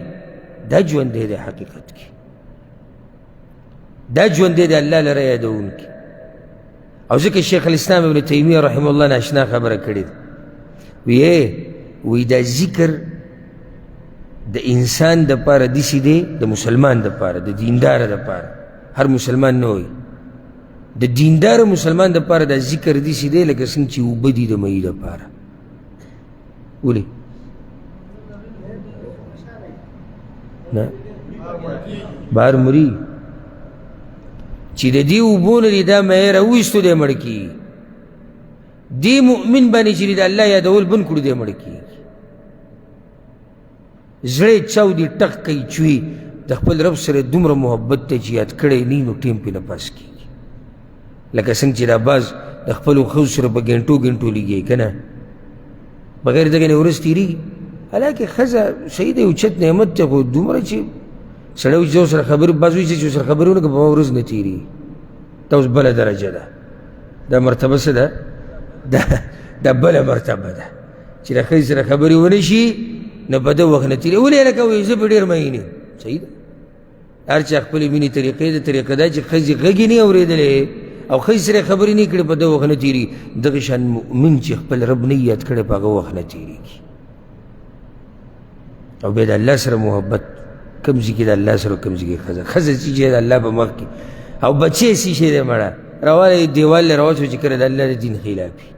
S1: دا ژوندی دی. حقیقت کې دا ژوندی دی الله لره یادونکی. او ځکه شیخ الاسلام ابن تیمیه رحمه الله ناشنا خبره کړې ده. وی دا ذکر د انسان دپاره داسې دی، د مسلمان دپاره، د دینداره دپاره، هر مسلمان نه وایي، د دینداره مسلمان دپاره دا ذکر داسې دی لکه څنګه چې اوبه دي د مهي دپاره. ولې؟ نه بار مري چې د دې اوبو نه دې دا مهی راوایستو دی مړ کېږي. دې مؤمن باندې چې د الله یادول بند کړو دی مړ کېږي. زړه یې چاودي، ټک کوي، چوي، د خپل رب سره دومره محبت دی چې یاد کړی نه نو ټیم پې نه پاس کېږي. لکه څنګه چې دا باز د خپلو ښځو سره په ګنټو ګنټو لګي که نه، بغیر دغه نه ورځ تېرېږي. حالانکې ښځه صحیح دی، اوچت نعمت دی، خو دومره چې سړی وایي چې ورسره خبرې، بعض وایي چې ورسره خبرې ونه کړه په ما ورځ نه تېرېږي. دا اوس بله درجه ده، دا مرتبه څه ده؟ دا بله مرتبه ده چې د ښځې سره خبرې ونه شي نه په ده وخت نه تېري ولې هلکه وایي زه په ډېر مین یم صحیح ده هر چا خپلې مینې طریقې ده طریقه دا چې ښځې غږ یې نه اورېدلی او ښځې سره خبرې نه کړې په ده وخت نه تېري دغه شان مؤمن چې خپل رب نه یاد کړی په هغه وخت نه تېرېږي او بیا د الله سره محبت کوم ځای کې د الله سره کوم ځای کې ښځه چې د الله په مخ کې او بچی څه شی دی مړه راوالی دیوال له راوڅو چې کله د الله د دین خلاف وي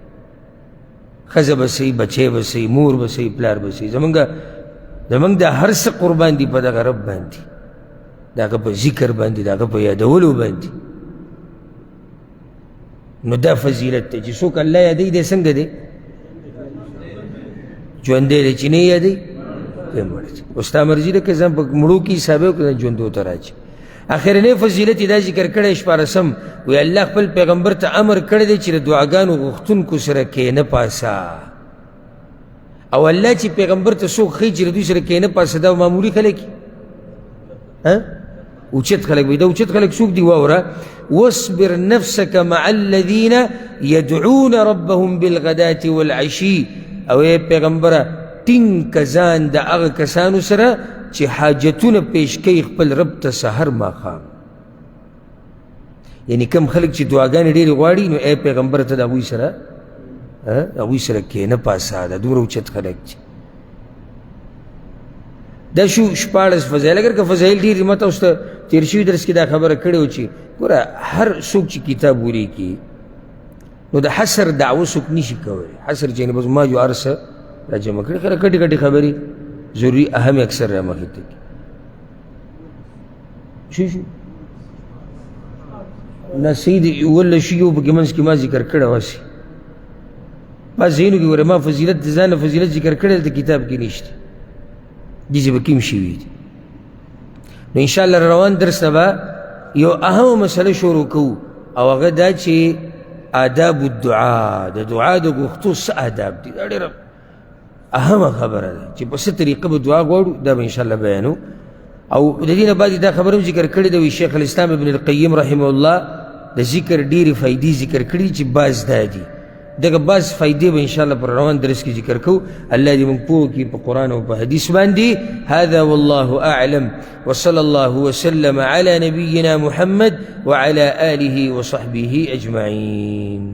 S1: ښځه به صحیح بچی به صحیح مور به صحیح پلار به صحیح زمونږ د هر څه قربان دي په دغه رب باندې د هغه په ذکر باندې د هغه په یادولو باندې نو دا فضیلت دی چې څوک الله یادوي دی څنګه دی ژوندی دی چې نه یادوي دی مړ دی او ستا مرضي ده که ځان په مړو کې حسابوي او که ژوندو ته راځي اخرنی فضیلت دا ذکر کړی شپاړسم وی الله خپل پیغمبر ته امر کړی دی چې د دعاګانو غوښتونکو سره کښېنه پاسه او الله چې پیغمبر ته څوک ښایي چې د دوی سره کښېنه پاسه دا معمولي خلک اوچت خلک وي دا اوچت خلک څوک دي واوره واصبر نفسك مع الذين يدعون ربهم بالغداة والعشي او ای پیغمبره ټینګ که ځان د هغه کسانو سره چې حاجتونه پیش کوي خپل رب ته سحر ماښام یعنی کم خلک چې دعاګانې ډېرې غواړي نو ای پیغمبر ته د هغوی سره کښېنه پاسه دا دومره اوچت خلک چې دا شو 14 فضایل اگر که فضایل ډېر ما تاسو ته تېر شوي درس کې دا خبره کړې وه چې ګوره هر څوک چې کتاب ولیکي نو د حصر دعوه څوک نشي کولی حصر چې بس ما جو هر څه را جمع کړي خیره کټې کټې خبرې ضروري اهم اکثر را مخې ته شو نه صحیح دی اوله شي یو پکې منځ کې ما ذکر کړی واسي بعض ځایونو کې ګوره ما فضیلت د ځان فضیلت ذکر کړی دلته کتاب کې نشته دې به کوم شوي دي نو انشاءالله روان درس نه به یو اهمه مسله شروع کوو او هغه دا چې آداب الدعا د دعا د غوښتو څه آداب دي دا ډېره اهمه خبره ده چې په څه طریقه به دعا غواړو دا به انشاءالله بیانو او د دې نه بعد دا خبره هم ذکر کړې ده وي شیخ الاسلام ابن القیم رحمه الله د ذکر ډېرې فایدې ذکر کړي چې بعض دا دي دغه بعض فایدې به انشاءالله پر روان درس کې ذکر کوو الله دې موږ پوه کړي په قرآن او په حدیث باندې هذا والله اعلم وصلى الله وسلم على نبينا محمد وعلى آله وصحبه أجمعين